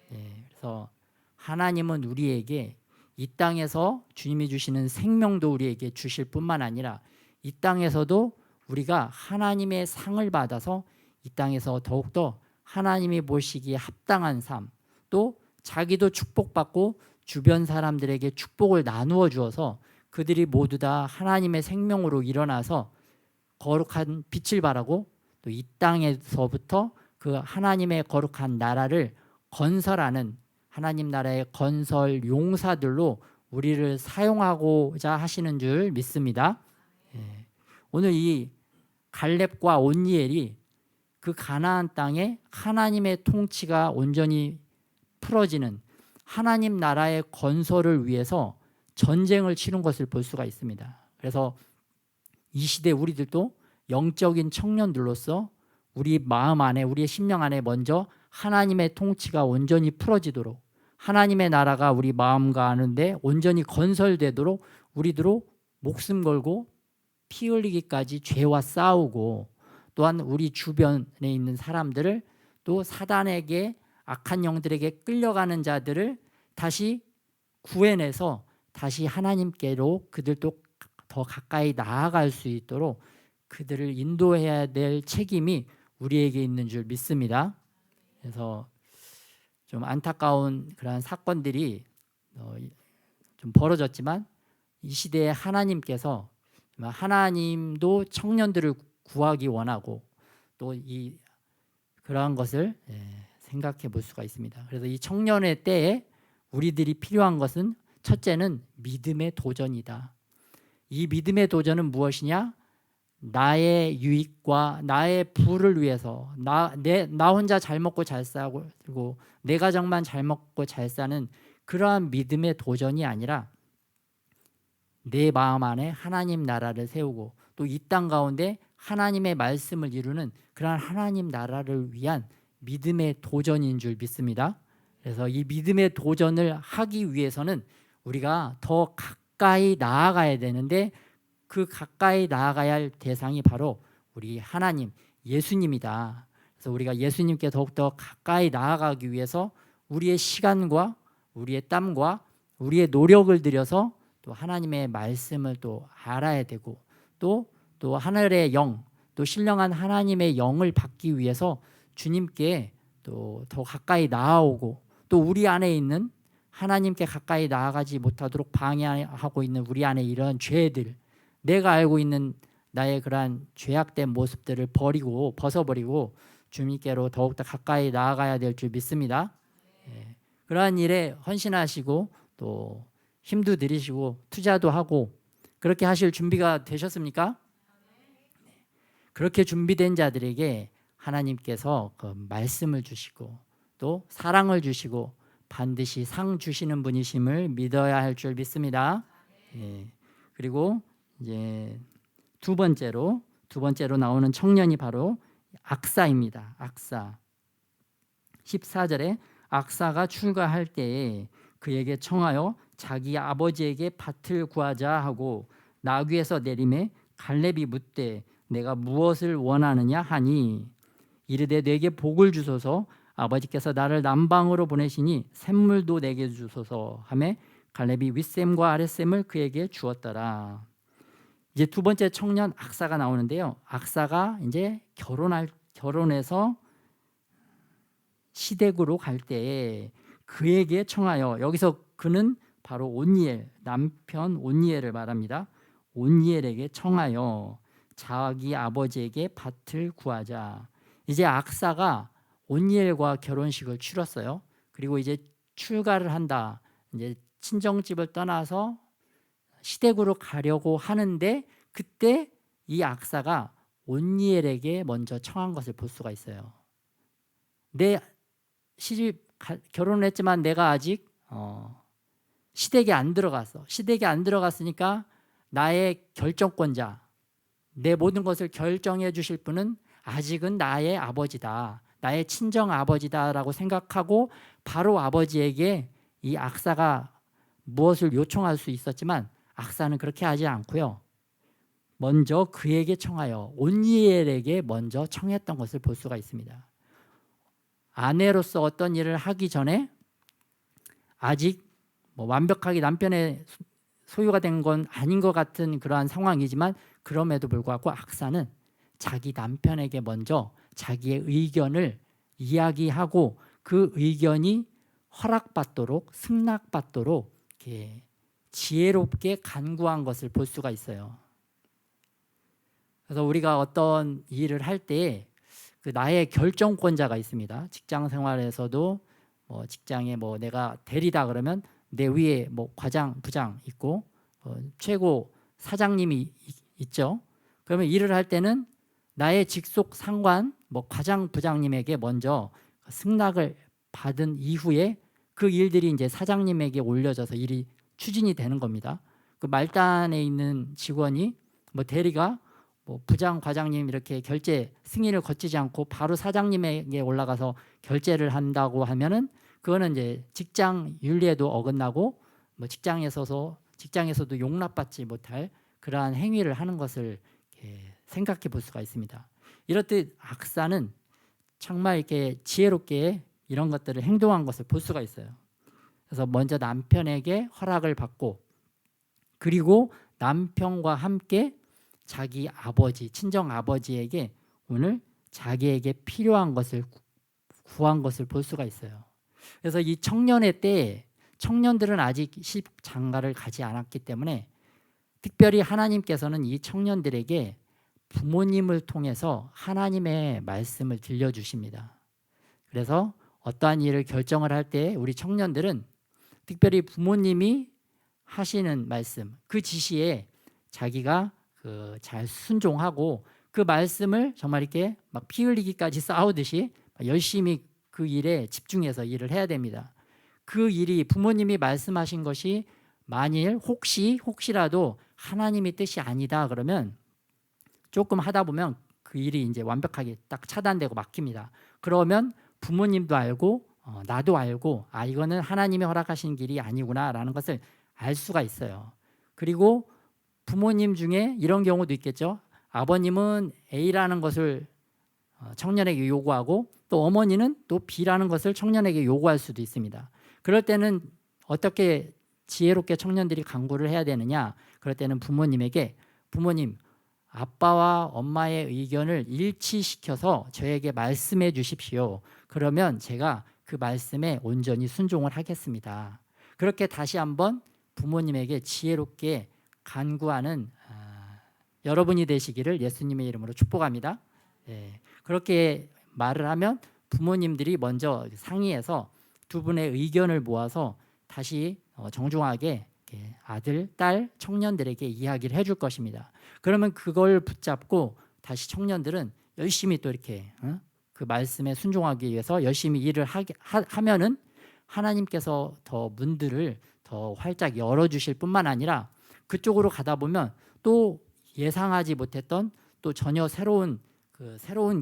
그래서 하나님은 우리에게 이 땅에서 주님이 주시는 생명도 우리에게 주실 뿐만 아니라 이 땅에서도 우리가 하나님의 상을 받아서 이 땅에서 더욱더 하나님이 보시기에 합당한 삶, 또 자기도 축복받고 주변 사람들에게 축복을 나누어 주어서 그들이 모두 다 하나님의 생명으로 일어나서 거룩한 빛을 발하고 또 이 땅에서부터 그 하나님의 거룩한 나라를 건설하는 하나님 나라의 건설 용사들로 우리를 사용하고자 하시는 줄 믿습니다. 오늘 이 갈렙과 온니엘이 그 가나안 땅에 하나님의 통치가 온전히 풀어지는 하나님 나라의 건설을 위해서 전쟁을 치른 것을 볼 수가 있습니다. 그래서 이 시대 우리들도 영적인 청년들로서 우리 마음 안에, 우리의 심령 안에 먼저 하나님의 통치가 온전히 풀어지도록, 하나님의 나라가 우리 마음과 아는데 온전히 건설되도록 우리들로 목숨 걸고 피 흘리기까지 죄와 싸우고, 또한 우리 주변에 있는 사람들을, 또 사단에게, 악한 영들에게 끌려가는 자들을 다시 구해내서 다시 하나님께로 그들도 더 가까이 나아갈 수 있도록 그들을 인도해야 될 책임이 우리에게 있는 줄 믿습니다. 그래서 좀 안타까운 그러한 사건들이 좀 벌어졌지만, 이 시대에 하나님께서, 하나님도 청년들을 구하기 원하고 또 이 그러한 것을 생각해 볼 수가 있습니다. 그래서 이 청년의 때에 우리들이 필요한 것은, 첫째는 믿음의 도전이다. 이 믿음의 도전은 무엇이냐? 나의 유익과 나의 부를 위해서, 나 혼자 잘 먹고 잘 살고 내 가정만 잘 먹고 잘 사는 그러한 믿음의 도전이 아니라, 내 마음 안에 하나님 나라를 세우고 또 이 땅 가운데 하나님의 말씀을 이루는 그러한 하나님 나라를 위한 믿음의 도전인 줄 믿습니다. 그래서 이 믿음의 도전을 하기 위해서는 우리가 더 가까이 나아가야 되는데, 그 가까이 나아가야 할 대상이 바로 우리 하나님, 예수님이다. 그래서 우리가 예수님께 더욱더 가까이 나아가기 위해서 우리의 시간과 우리의 땀과 우리의 노력을 들여서 또 하나님의 말씀을 또 알아야 되고, 또 하늘의 영, 또 신령한 하나님의 영을 받기 위해서 주님께 또 더 가까이 나아오고, 또 우리 안에 있는 하나님께 가까이 나아가지 못하도록 방해하고 있는 우리 안에 이런 죄들, 내가 알고 있는 나의 그러한 죄악된 모습들을 벗어버리고 주님께로 더욱더 가까이 나아가야 될 줄 믿습니다. 그러한 일에 헌신하시고 또 힘도 들이시고 투자도 하고 그렇게 하실 준비가 되셨습니까? 그렇게 준비된 자들에게 하나님께서 그 말씀을 주시고 또 사랑을 주시고 반드시 상 주시는 분이심을 믿어야 할 줄 믿습니다. 그리고 이제 두 번째로 나오는 청년이 바로 악사입니다. 악사. 14절에 악사가 출가할 때에 그에게 청하여 자기 아버지에게 밭을 구하자 하고 나귀에서 내림에 갈렙이 묻되 내가 무엇을 원하느냐 하니 이르되 내게 복을 주소서 아버지께서 나를 남방으로 보내시니 샘물도 내게 주소서 하매 갈렙이 윗샘과 아랫샘을 그에게 주었더라. 이제 두 번째 청년 악사가 나오는데요. 악사가 이제 결혼해서 시댁으로 갈 때에 그에게 청하여, 여기서 그는 바로 온니엘, 남편 온니엘을 말합니다. 온니엘에게 청하여 자기 아버지에게 밭을 구하자. 이제 악사가 온니엘과 결혼식을 치렀어요. 그리고 이제 출가를 한다. 이제 친정집을 떠나서 시댁으로 가려고 하는데, 그때 이 악사가 온니엘에게 먼저 청한 것을 볼 수가 있어요. 내 결혼을 했지만 내가 아직 시댁에 안 들어갔어. 시댁에 안 들어갔으니까 나의 결정권자, 내 모든 것을 결정해 주실 분은 아직은 나의 아버지다, 나의 친정 아버지다라고 생각하고 바로 아버지에게 이 악사가 무엇을 요청할 수 있었지만, 악사는 그렇게 하지 않고요. 먼저 그에게 청하여 온니엘에게 먼저 청했던 것을 볼 수가 있습니다. 아내로서 어떤 일을 하기 전에 아직 완벽하게 남편의 소유가 된 건 아닌 것 같은 그러한 상황이지만, 그럼에도 불구하고 악사는 자기 남편에게 먼저 자기의 의견을 이야기하고 그 의견이 허락받도록, 승낙받도록 이렇게 지혜롭게 간구한 것을 볼 수가 있어요. 그래서 우리가 어떤 일을 할 때 그 나의 결정권자가 있습니다. 직장 생활에서도 직장에 내가 대리다 그러면 내 위에 과장, 부장 있고 최고 사장님이 있죠. 그러면 일을 할 때는 나의 직속 상관, 뭐 과장 부장님에게 먼저 승낙을 받은 이후에 그 일들이 이제 사장님에게 올려져서 일이 추진이 되는 겁니다. 그 말단에 있는 직원이 뭐 대리가 뭐 부장 과장님 이렇게 결제 승인을 거치지 않고 바로 사장님에게 올라가서 결제를 한다고 하면은 그거는 이제 직장 윤리에도 어긋나고 뭐 직장에서도 용납받지 못할 그러한 행위를 하는 것을 생각해 볼 수가 있습니다. 이렇듯 악사는 정말 이렇게 지혜롭게 이런 것들을 행동한 것을 볼 수가 있어요. 그래서 먼저 남편에게 허락을 받고 그리고 남편과 함께 자기 아버지, 친정 아버지에게 오늘 자기에게 필요한 것을 구한 것을 볼 수가 있어요. 그래서 이 청년의 때에 청년들은 아직 시집장가를 가지 않았기 때문에 특별히 하나님께서는 이 청년들에게 부모님을 통해서 하나님의 말씀을 들려주십니다. 그래서 어떠한 일을 결정을 할 때 우리 청년들은 특별히 부모님이 하시는 말씀, 그 지시에 자기가 잘 순종하고 그 말씀을 정말 이렇게 막 피 흘리기까지 싸우듯이 열심히 그 일에 집중해서 일을 해야 됩니다. 그 일이 부모님이 말씀하신 것이 만일 혹시라도 하나님의 뜻이 아니다 그러면 조금 하다 보면 그 일이 이제 완벽하게 딱 차단되고 막힙니다. 그러면 부모님도 알고 나도 알고 이거는 하나님이 허락하신 길이 아니구나라는 것을 알 수가 있어요. 그리고 부모님 중에 이런 경우도 있겠죠. 아버님은 A라는 것을 청년에게 요구하고 또 어머니는 또 B라는 것을 청년에게 요구할 수도 있습니다. 그럴 때는 어떻게 지혜롭게 청년들이 강구를 해야 되느냐? 그럴 때는 부모님에게 부모님, 아빠와 엄마의 의견을 일치시켜서 저에게 말씀해 주십시오. 그러면 제가 그 말씀에 온전히 순종을 하겠습니다. 그렇게 다시 한번 부모님에게 지혜롭게 간구하는 여러분이 되시기를 예수님의 이름으로 축복합니다. 그렇게 말을 하면 부모님들이 먼저 상의해서 두 분의 의견을 모아서 다시 정중하게 아들, 딸, 청년들에게 이야기를 해줄 것입니다. 그러면 그걸 붙잡고 다시 청년들은 열심히 또 이렇게 그 말씀에 순종하기 위해서 열심히 일을 하면은 하나님께서 더 문들을 더 활짝 열어주실 뿐만 아니라 그쪽으로 가다 보면 또 예상하지 못했던 또 전혀 새로운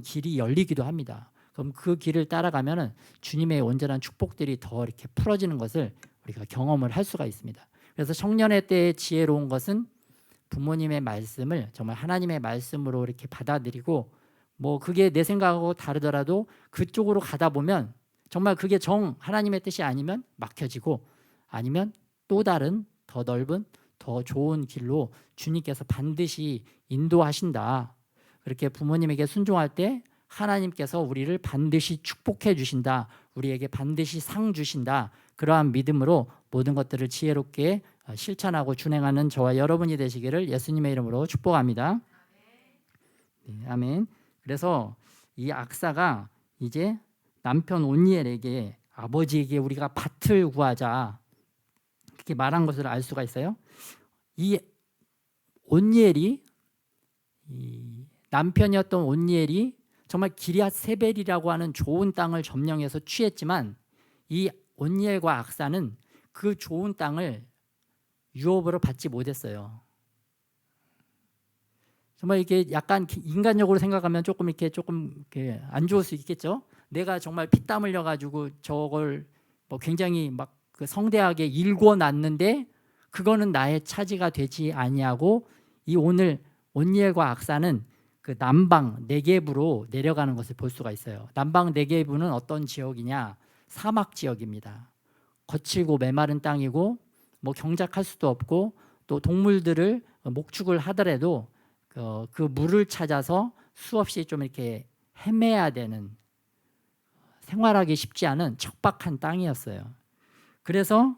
길이 열리기도 합니다. 그럼 그 길을 따라가면은 주님의 온전한 축복들이 더 이렇게 풀어지는 것을 우리가 경험을 할 수가 있습니다. 그래서 청년의 때에 지혜로운 것은 부모님의 말씀을 정말 하나님의 말씀으로 이렇게 받아들이고 뭐 그게 내 생각하고 다르더라도 그쪽으로 가다 보면 정말 그게 하나님의 뜻이 아니면 막혀지고 아니면 또 다른 더 넓은 더 좋은 길로 주님께서 반드시 인도하신다. 그렇게 부모님에게 순종할 때 하나님께서 우리를 반드시 축복해 주신다. 우리에게 반드시 상 주신다. 그러한 믿음으로 모든 것들을 지혜롭게 실천하고 준행하는 저와 여러분이 되시기를 예수님의 이름으로 축복합니다. 네, 아멘. 그래서 이 악사가 이제 남편 온니엘에게 아버지에게 우리가 밭을 구하자 그렇게 말한 것을 알 수가 있어요. 이 온니엘이 남편이었던 온니엘이 정말 기럇 세벨이라고 하는 좋은 땅을 점령해서 취했지만 이 온니엘과 악사는 그 좋은 땅을 유업으로 받지 못했어요. 정말 이게 약간 인간적으로 생각하면 조금 이렇게 안 좋을 수 있겠죠. 내가 정말 피땀 흘려 가지고 저걸 뭐 굉장히 막 그 성대하게 일궈 놨는데 그거는 나의 차지가 되지 아니하고 이 오늘 온니엘과 악사는 그 남방 네겝으로 내려가는 것을 볼 수가 있어요. 남방 네겝은 어떤 지역이냐? 사막 지역입니다. 거칠고 메마른 땅이고 뭐 경작할 수도 없고 또 동물들을 목축을 하더라도 그 물을 찾아서 수없이 좀 이렇게 헤매야 되는 생활하기 쉽지 않은 척박한 땅이었어요. 그래서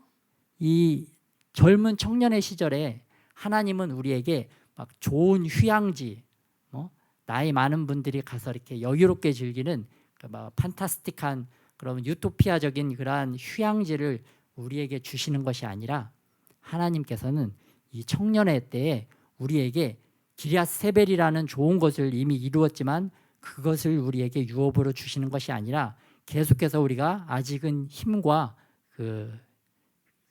이 젊은 청년의 시절에 하나님은 우리에게 막 좋은 휴양지, 나이 많은 분들이 가서 이렇게 여유롭게 즐기는 막 판타스틱한 그런 유토피아적인 그러한 휴양지를 우리에게 주시는 것이 아니라 하나님께서는 이 청년의 때에 우리에게 기럇 세벨이라는 좋은 것을 이미 이루었지만 그것을 우리에게 유업으로 주시는 것이 아니라 계속해서 우리가 아직은 힘과 그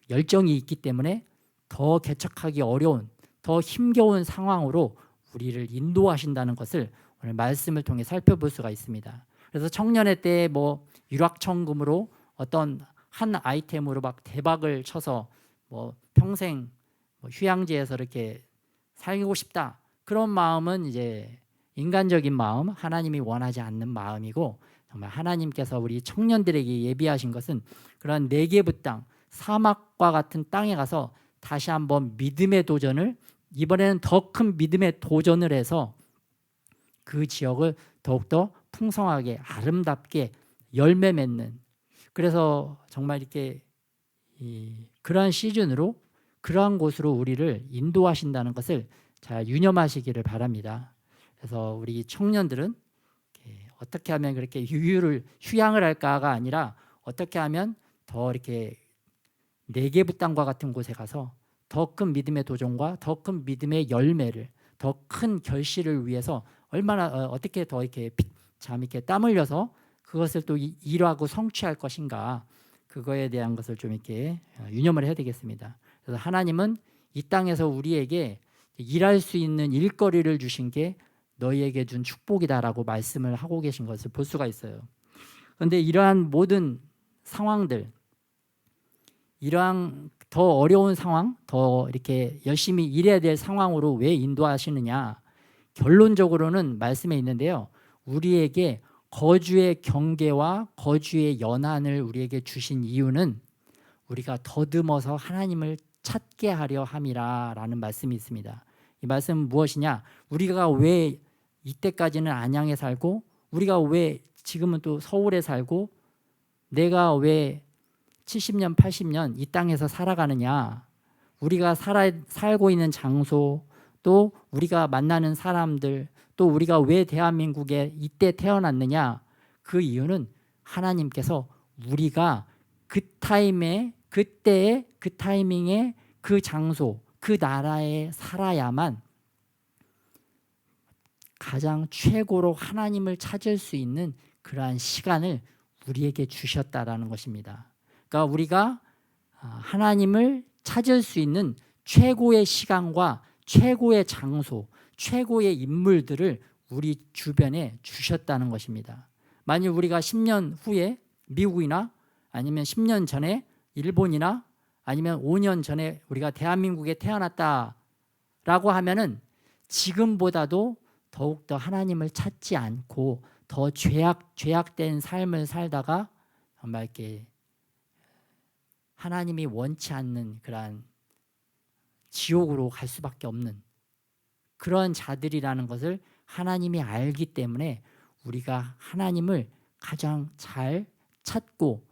열정이 있기 때문에 더 개척하기 어려운, 더 힘겨운 상황으로 우리를 인도하신다는 것을 오늘 말씀을 통해 살펴볼 수가 있습니다. 그래서 청년의 때에 뭐 유락천금으로 어떤 한 아이템으로 막 대박을 쳐서 뭐 평생 뭐 휴양지에서 이렇게 살고 싶다, 그런 마음은 이제 인간적인 마음, 하나님이 원하지 않는 마음이고, 정말 하나님께서 우리 청년들에게 예비하신 것은 그런 네게브 땅, 사막과 같은 땅에 가서 다시 한번 믿음의 도전을, 이번에는 더 큰 믿음의 도전을 해서 그 지역을 더욱더 풍성하게 아름답게 열매 맺는, 그래서 정말 이렇게 그러한 시즌으로 그러한 곳으로 우리를 인도하신다는 것을 잘 유념하시기를 바랍니다. 그래서 우리 청년들은 어떻게 하면 그렇게 휴양을 할까가 아니라 어떻게 하면 더 이렇게 네게브 땅과 같은 곳에 가서 더 큰 믿음의 도전과 더 큰 믿음의 열매를, 더 큰 결실을 위해서 얼마나 어떻게 더 이렇게 참 이렇게 땀 흘려서 그것을 또 일하고 성취할 것인가, 그거에 대한 것을 좀 이렇게 유념을 해야 되겠습니다. 그래서 하나님은 이 땅에서 우리에게 일할 수 있는 일거리를 주신 게 너희에게 준 축복이다라고 말씀을 하고 계신 것을 볼 수가 있어요. 그런데 이러한 모든 상황들, 이러한 더 어려운 상황, 더 이렇게 열심히 일해야 될 상황으로 왜 인도하시느냐? 결론적으로는 말씀에 있는데요. 우리에게 거주의 경계와 거주의 연한을 우리에게 주신 이유는 우리가 더듬어서 하나님을 찾게 하려 함이라라는 말씀이 있습니다. 이 말씀은 무엇이냐? 우리가 왜 이때까지는 안양에 살고, 우리가 왜 지금은 또 서울에 살고, 내가 왜 70년, 80년 이 땅에서 살아가느냐? 우리가 살고 있는 장소, 또 우리가 만나는 사람들, 또 우리가 왜 대한민국에 이때 태어났느냐? 그 이유는 하나님께서 우리가 그 타임에, 그때에, 그 타이밍에, 그 장소, 그 나라에 살아야만 가장 최고로 하나님을 찾을 수 있는 그러한 시간을 우리에게 주셨다라는 것입니다. 그러니까 우리가 하나님을 찾을 수 있는 최고의 시간과 최고의 장소, 최고의 인물들을 우리 주변에 주셨다는 것입니다. 만일 우리가 10년 후에 미국이나 아니면 10년 전에 일본이나 아니면 5년 전에 우리가 대한민국에 태어났다라고 하면은 지금보다도 더욱더 하나님을 찾지 않고 더 죄악된 삶을 살다가 정말 이렇게 하나님이 원치 않는 그러한 지옥으로 갈 수밖에 없는 그런 자들이라는 것을 하나님이 알기 때문에 우리가 하나님을 가장 잘 찾고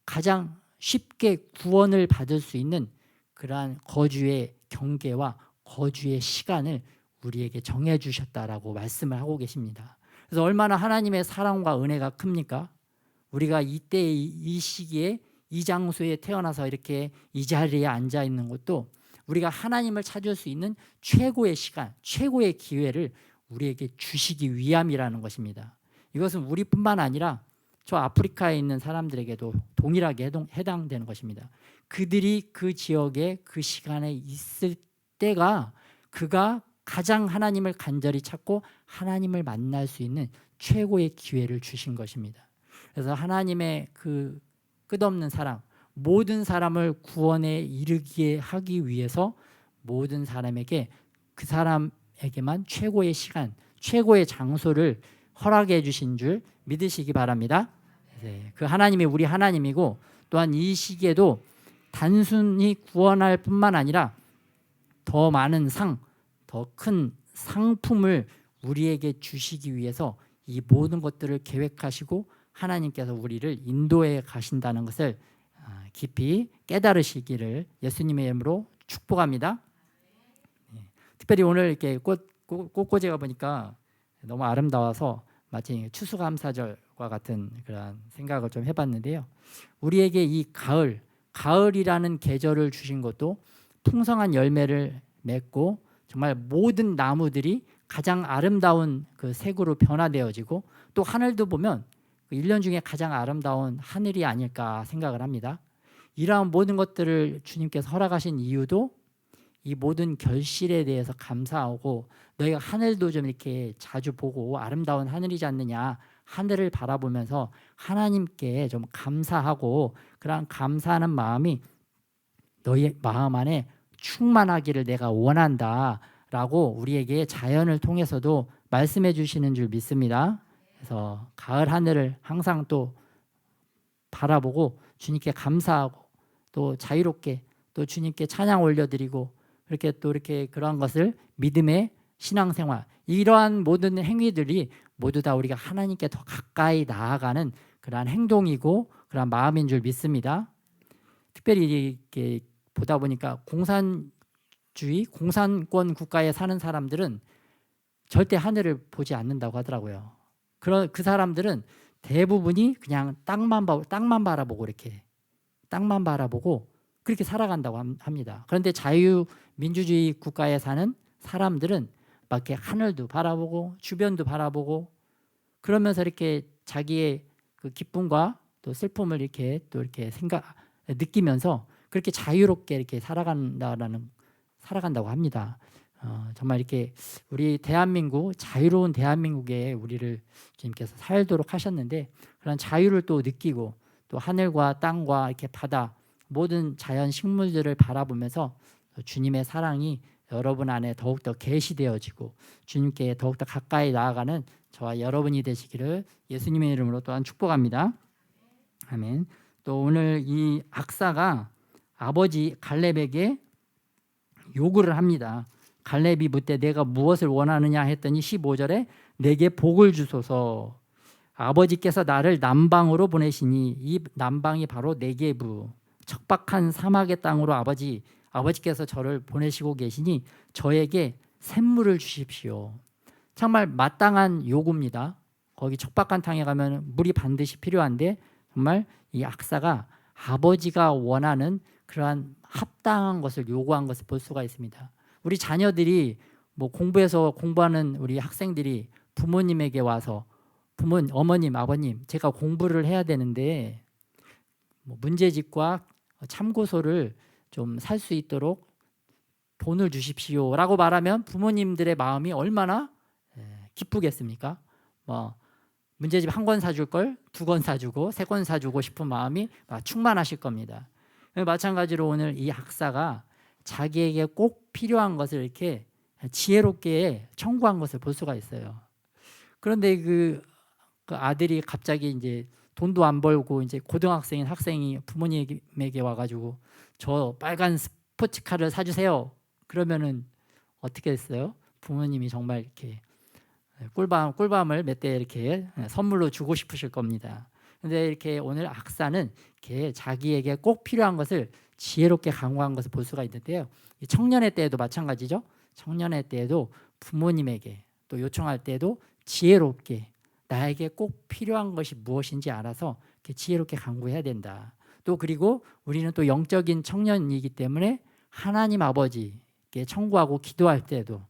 가장 쉽게 구원을 받을 수 있는 그러한 거주의 경계와 거주의 시간을 우리에게 정해 주셨다라고 말씀을 하고 계십니다. 그래서 얼마나 하나님의 사랑과 은혜가 큽니까? 우리가 이때 이 시기에 이 장소에 태어나서 이렇게 이 자리에 앉아 있는 것도 우리가 하나님을 찾을 수 있는 최고의 시간, 최고의 기회를 우리에게 주시기 위함이라는 것입니다. 이것은 우리뿐만 아니라 저 아프리카에 있는 사람들에게도 동일하게 해당되는 것입니다. 그들이 그 지역에 그 시간에 있을 때가 그가 가장 하나님을 간절히 찾고 하나님을 만날 수 있는 최고의 기회를 주신 것입니다. 그래서 하나님의 그 끝없는 사랑, 모든 사람을 구원에 이르게 하기 위해서 모든 사람에게 그 사람에게만 최고의 시간, 최고의 장소를 허락해 주신 줄 믿으시기 바랍니다. 네, 그 하나님이 우리 하나님이고 또한 이 시기에도 단순히 구원할 뿐만 아니라 더 많은 상, 더 큰 상품을 우리에게 주시기 위해서 이 모든 것들을 계획하시고 하나님께서 우리를 인도해 가신다는 것을 깊이 깨달으시기를 예수님의 이름으로 축복합니다. 특별히 오늘 이렇게 꽃꽂이가 보니까 너무 아름다워서 마치 추수감사절과 같은 그런 생각을 좀 해봤는데요. 우리에게 이 가을이라는 계절을 주신 것도 풍성한 열매를 맺고 정말 모든 나무들이 가장 아름다운 그 색으로 변화되어지고 또 하늘도 보면 1년 중에 가장 아름다운 하늘이 아닐까 생각을 합니다. 이러한 모든 것들을 주님께서 허락하신 이유도 이 모든 결실에 대해서 감사하고 너희가 하늘도 좀 이렇게 자주 보고 아름다운 하늘이지 않느냐, 하늘을 바라보면서 하나님께 좀 감사하고 그러한 감사하는 마음이 너희 마음 안에 충만하기를 내가 원한다 라고 우리에게 자연을 통해서도 말씀해 주시는 줄 믿습니다. 그래서 가을 하늘을 항상 또 바라보고 주님께 감사하고 또 자유롭게 또 주님께 찬양 올려드리고 이렇게 또 이렇게 그러한 것을 믿음의 신앙생활, 이러한 모든 행위들이 모두 다 우리가 하나님께 더 가까이 나아가는 그러한 행동이고 그러한 마음인 줄 믿습니다. 특별히 이렇게 보다 보니까 공산주의, 공산권 국가에 사는 사람들은 절대 하늘을 보지 않는다고 하더라고요. 그 사람들은 대부분이 그냥 땅만 바라보고 이렇게 땅만 바라보고 그렇게 살아간다고 합니다. 그런데 자유민주주의 국가에 사는 사람들은 막 이렇게 하늘도 바라보고 주변도 바라보고 그러면서 이렇게 자기의 그 기쁨과 또 슬픔을 이렇게 또 이렇게 느끼면서 그렇게 자유롭게 이렇게 살아간다고 합니다. 정말 이렇게 우리 대한민국, 자유로운 대한민국에 우리를 주님께서 살도록 하셨는데 그런 자유를 또 느끼고 또 하늘과 땅과 이렇게 바다 모든 자연 식물들을 바라보면서 주님의 사랑이 여러분 안에 더욱더 계시되어지고 주님께 더욱더 가까이 나아가는 저와 여러분이 되시기를 예수님의 이름으로 또한 축복합니다. 아멘. 또 오늘 이 악사가 아버지 갈렙에게 요구를 합니다. 갈렙이 묻되 내가 무엇을 원하느냐 했더니 15절에 내게 복을 주소서. 아버지께서 나를 남방으로 보내시니 이 남방이 바로 네게부, 척박한 사막의 땅으로 아버지께서 저를 보내시고 계시니 저에게 샘물을 주십시오. 정말 마땅한 요구입니다. 거기 척박한 땅에 가면 물이 반드시 필요한데 정말 이 악사가 아버지가 원하는 그러한 합당한 것을 요구한 것을 볼 수가 있습니다. 우리 자녀들이 뭐 공부하는 우리 학생들이 부모님에게 와서 어머님, 아버님, 제가 공부를 해야 되는데 뭐 문제집과 참고서를 좀 살 수 있도록 돈을 주십시오라고 말하면 부모님들의 마음이 얼마나 기쁘겠습니까? 뭐 문제집 한 권 사줄 걸 2권 사주고 3권 사주고 싶은 마음이 충만하실 겁니다. 마찬가지로 오늘 이 학사가 자기에게 꼭 필요한 것을 이렇게 지혜롭게 청구한 것을 볼 수가 있어요. 그런데 그 아들이 갑자기 이제 돈도 안 벌고 이제 고등학생인 학생이 부모님에게 와가지고 저 빨간 스포츠카를 사주세요. 그러면은 어떻게 했어요? 부모님이 정말 이렇게 꿀밤을 몇 대 이렇게 선물로 주고 싶으실 겁니다. 근데 이렇게 오늘 악사는 이렇게 자기에게 꼭 필요한 것을 지혜롭게 강구한 것을 볼 수가 있는데요. 청년의 때에도 마찬가지죠. 청년의 때에도 부모님에게 또 요청할 때에도 지혜롭게 나에게 꼭 필요한 것이 무엇인지 알아서 이렇게 지혜롭게 강구해야 된다. 또 그리고 우리는 또 영적인 청년이기 때문에 하나님 아버지께 청구하고 기도할 때도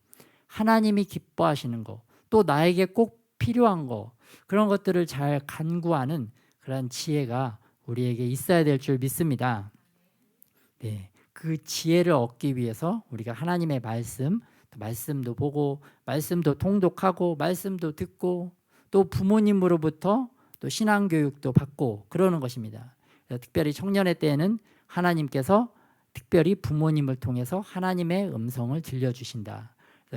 하나님이 기뻐하시는 거, 또 나에게 꼭 필요한 거, 그런 것들을 잘 간구하는 그런 지혜가 우리에게 있어야 될 줄 믿습니다. 네, 그 지혜를 얻기 위해서 우리가 하나님의 말씀도 보고 말씀도 통독하고 말씀도 듣고 또 부모님으로부터 또 신앙교육도 받고 그러는 것입니다. 특별히 청년의 때에는 하나님께서 특별히 부모님을 통해서 하나님의 음성을 들려주신다.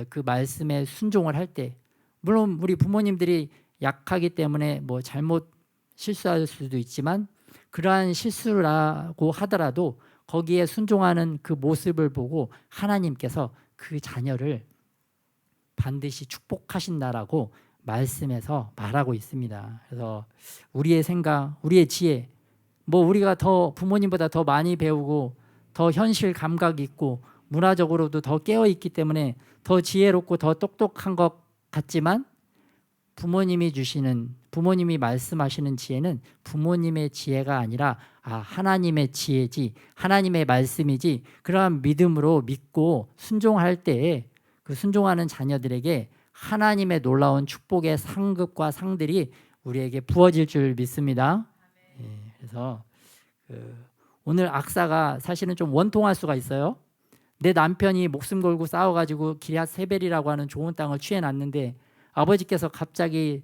그 말씀에 순종을 할 때 물론 우리 부모님들이 약하기 때문에 뭐 잘못 실수할 수도 있지만 그러한 실수라고 하더라도 거기에 순종하는 그 모습을 보고 하나님께서 그 자녀를 반드시 축복하신다라고 말씀에서 말하고 있습니다. 그래서 우리의 생각, 우리의 지혜, 뭐 우리가 더 부모님보다 더 많이 배우고 더 현실 감각이 있고 문화적으로도 더 깨어 있기 때문에 더 지혜롭고 더 똑똑한 것 같지만 부모님이 말씀하시는 지혜는 부모님의 지혜가 아니라 하나님의 지혜지, 하나님의 말씀이지. 그러한 믿음으로 믿고 순종할 때에 그 순종하는 자녀들에게 하나님의 놀라운 축복의 상급과 상들이 우리에게 부어질 줄 믿습니다. 그래서 오늘 악사가 사실은 좀 원통할 수가 있어요. 내 남편이 목숨 걸고 싸워가지고 기럇 세벨이라고 하는 좋은 땅을 취해놨는데 아버지께서 갑자기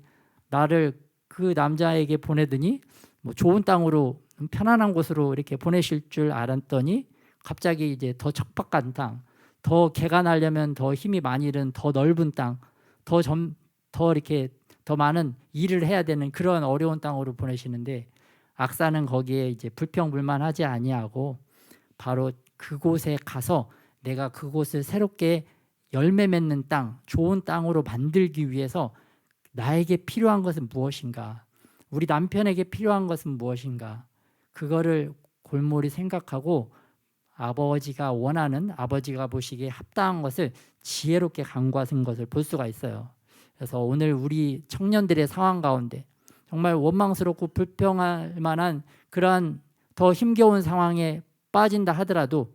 나를 그 남자에게 보내더니 뭐 좋은 땅으로 편안한 곳으로 이렇게 보내실 줄 알았더니 갑자기 이제 더 척박한 땅, 더 개가 나려면 더 힘이 많이 이른 더 넓은 땅, 더 이렇게 더 많은 일을 해야 되는 그런 어려운 땅으로 보내시는데 악사는 거기에 이제 불평불만하지 아니하고 바로 그곳에 가서 내가 그곳을 새롭게 열매 맺는 땅, 좋은 땅으로 만들기 위해서 나에게 필요한 것은 무엇인가? 우리 남편에게 필요한 것은 무엇인가? 그거를 골몰이 생각하고 아버지가 원하는, 아버지가 보시기에 합당한 것을 지혜롭게 간구하신 것을 볼 수가 있어요. 그래서 오늘 우리 청년들의 상황 가운데 정말 원망스럽고 불평할 만한 그러한 더 힘겨운 상황에 빠진다 하더라도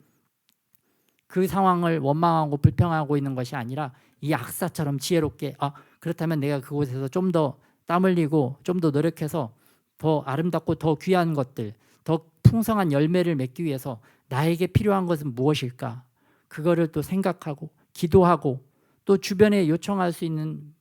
그 상황을 원망하고 불평하고 있는 것이 아니라 이 악사처럼 지혜롭게 그렇다면 내가 그곳에서 좀 더 땀 흘리고 좀 더 노력해서 더 아름답고 더 귀한 것들, 더 풍성한 열매를 맺기 위해서 나에게 필요한 것은 무엇일까? 그거를 또 생각하고 기도하고 또 주변에 요청할 수 있는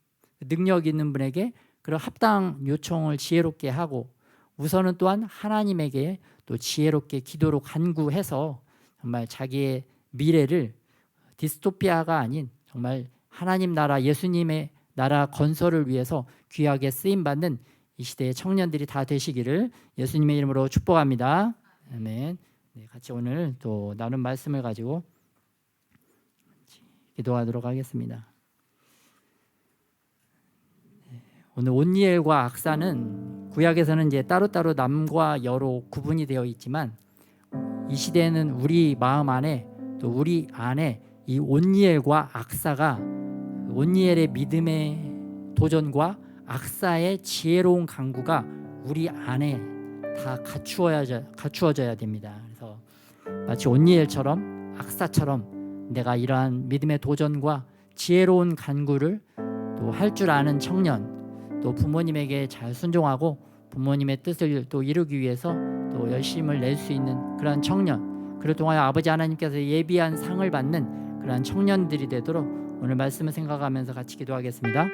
능력 있는 분에게 그런 합당 요청을 지혜롭게 하고 우선은 또한 하나님에게 또 지혜롭게 기도로 간구해서 정말 자기의 미래를 디스토피아가 아닌 정말 하나님 나라 예수님의 나라 건설을 위해서 귀하게 쓰임받는 이 시대의 청년들이 다 되시기를 예수님의 이름으로 축복합니다. 아멘. 네, 같이 오늘 또 나눈 말씀을 가지고 기도하도록 하겠습니다. 오늘 온니엘과 악사는 구약에서는 이제 따로따로 남과 여로 구분이 되어 있지만 이 시대에는 우리 마음 안에 또 우리 안에 이 온니엘과 악사가 온니엘의 믿음의 도전과 악사의 지혜로운 간구가 우리 안에 다 갖추어져야 됩니다. 그래서 마치 온니엘처럼 악사처럼 내가 이러한 믿음의 도전과 지혜로운 간구를 또 할 줄 아는 청년, 또 부모님에게 잘 순종하고 부모님의 뜻을 또 이루기 위해서 또 열심을 낼 수 있는 그런 청년, 그를 통하여 아버지 하나님께서 예비한 상을 받는 그런 청년들이 되도록 오늘 말씀을 생각하면서 같이 기도하겠습니다.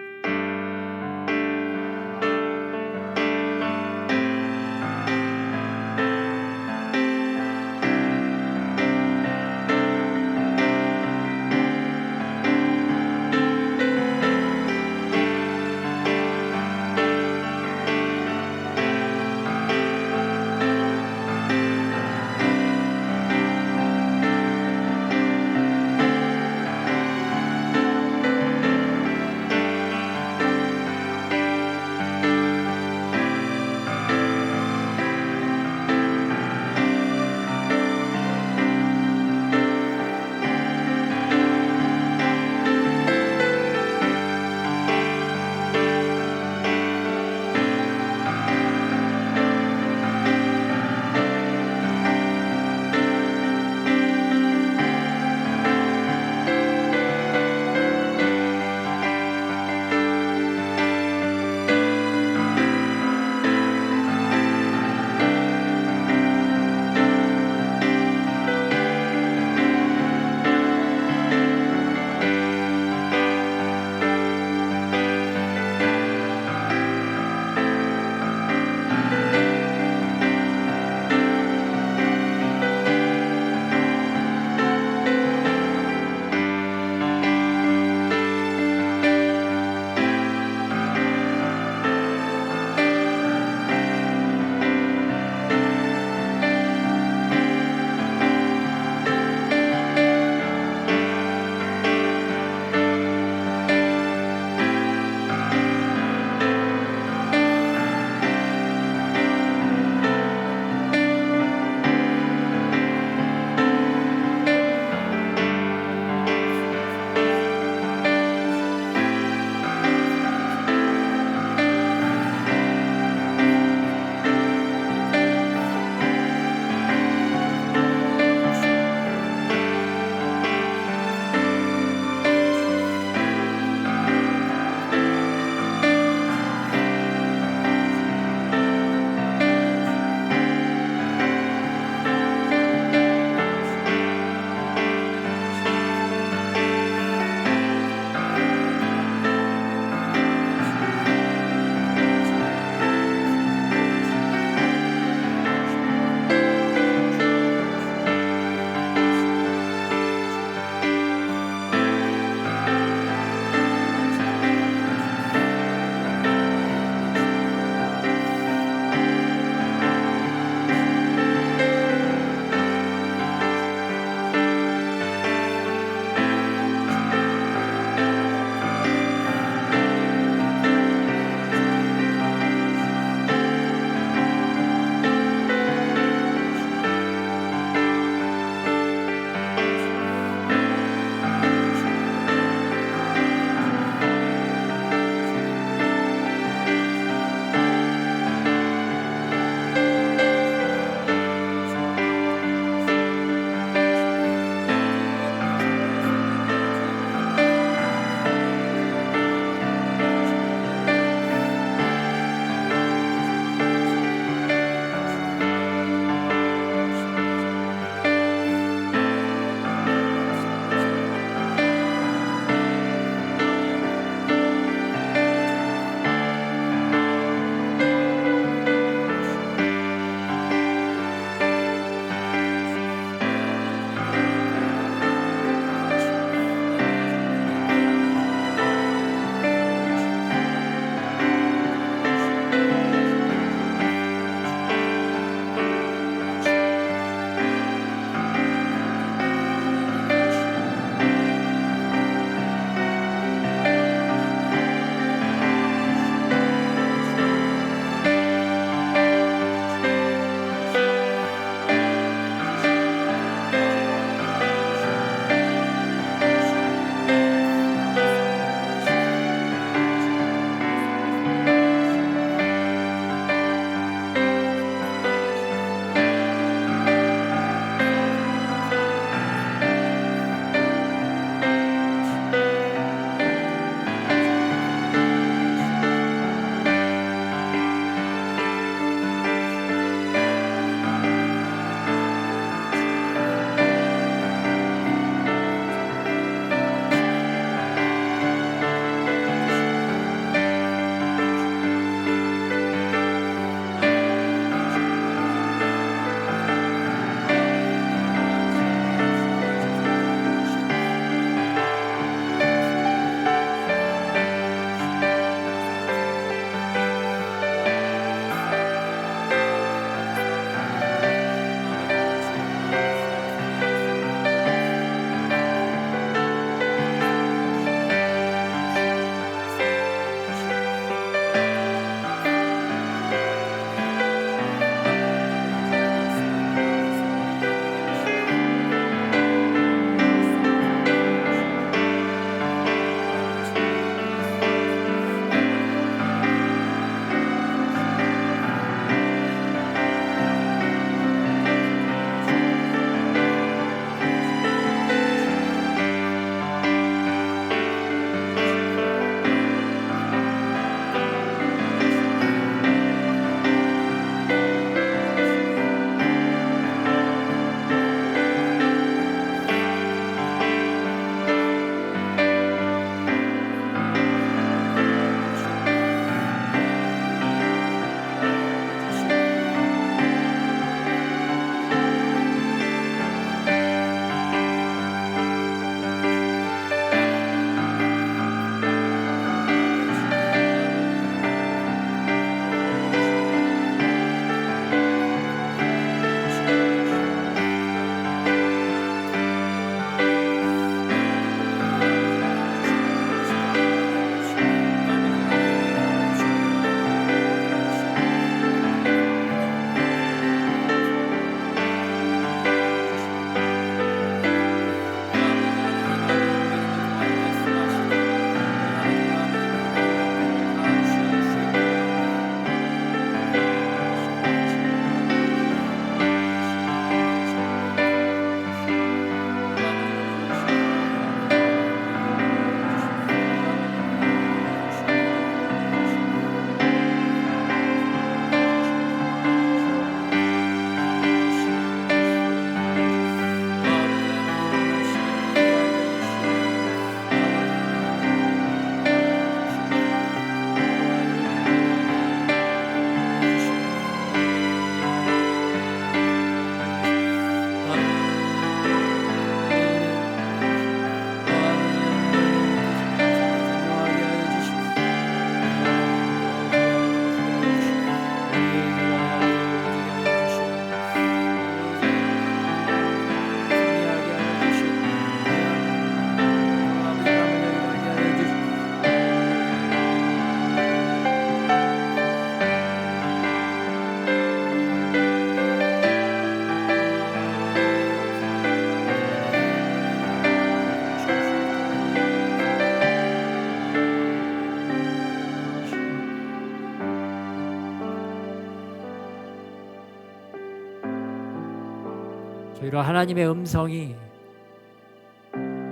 이런 하나님의 음성이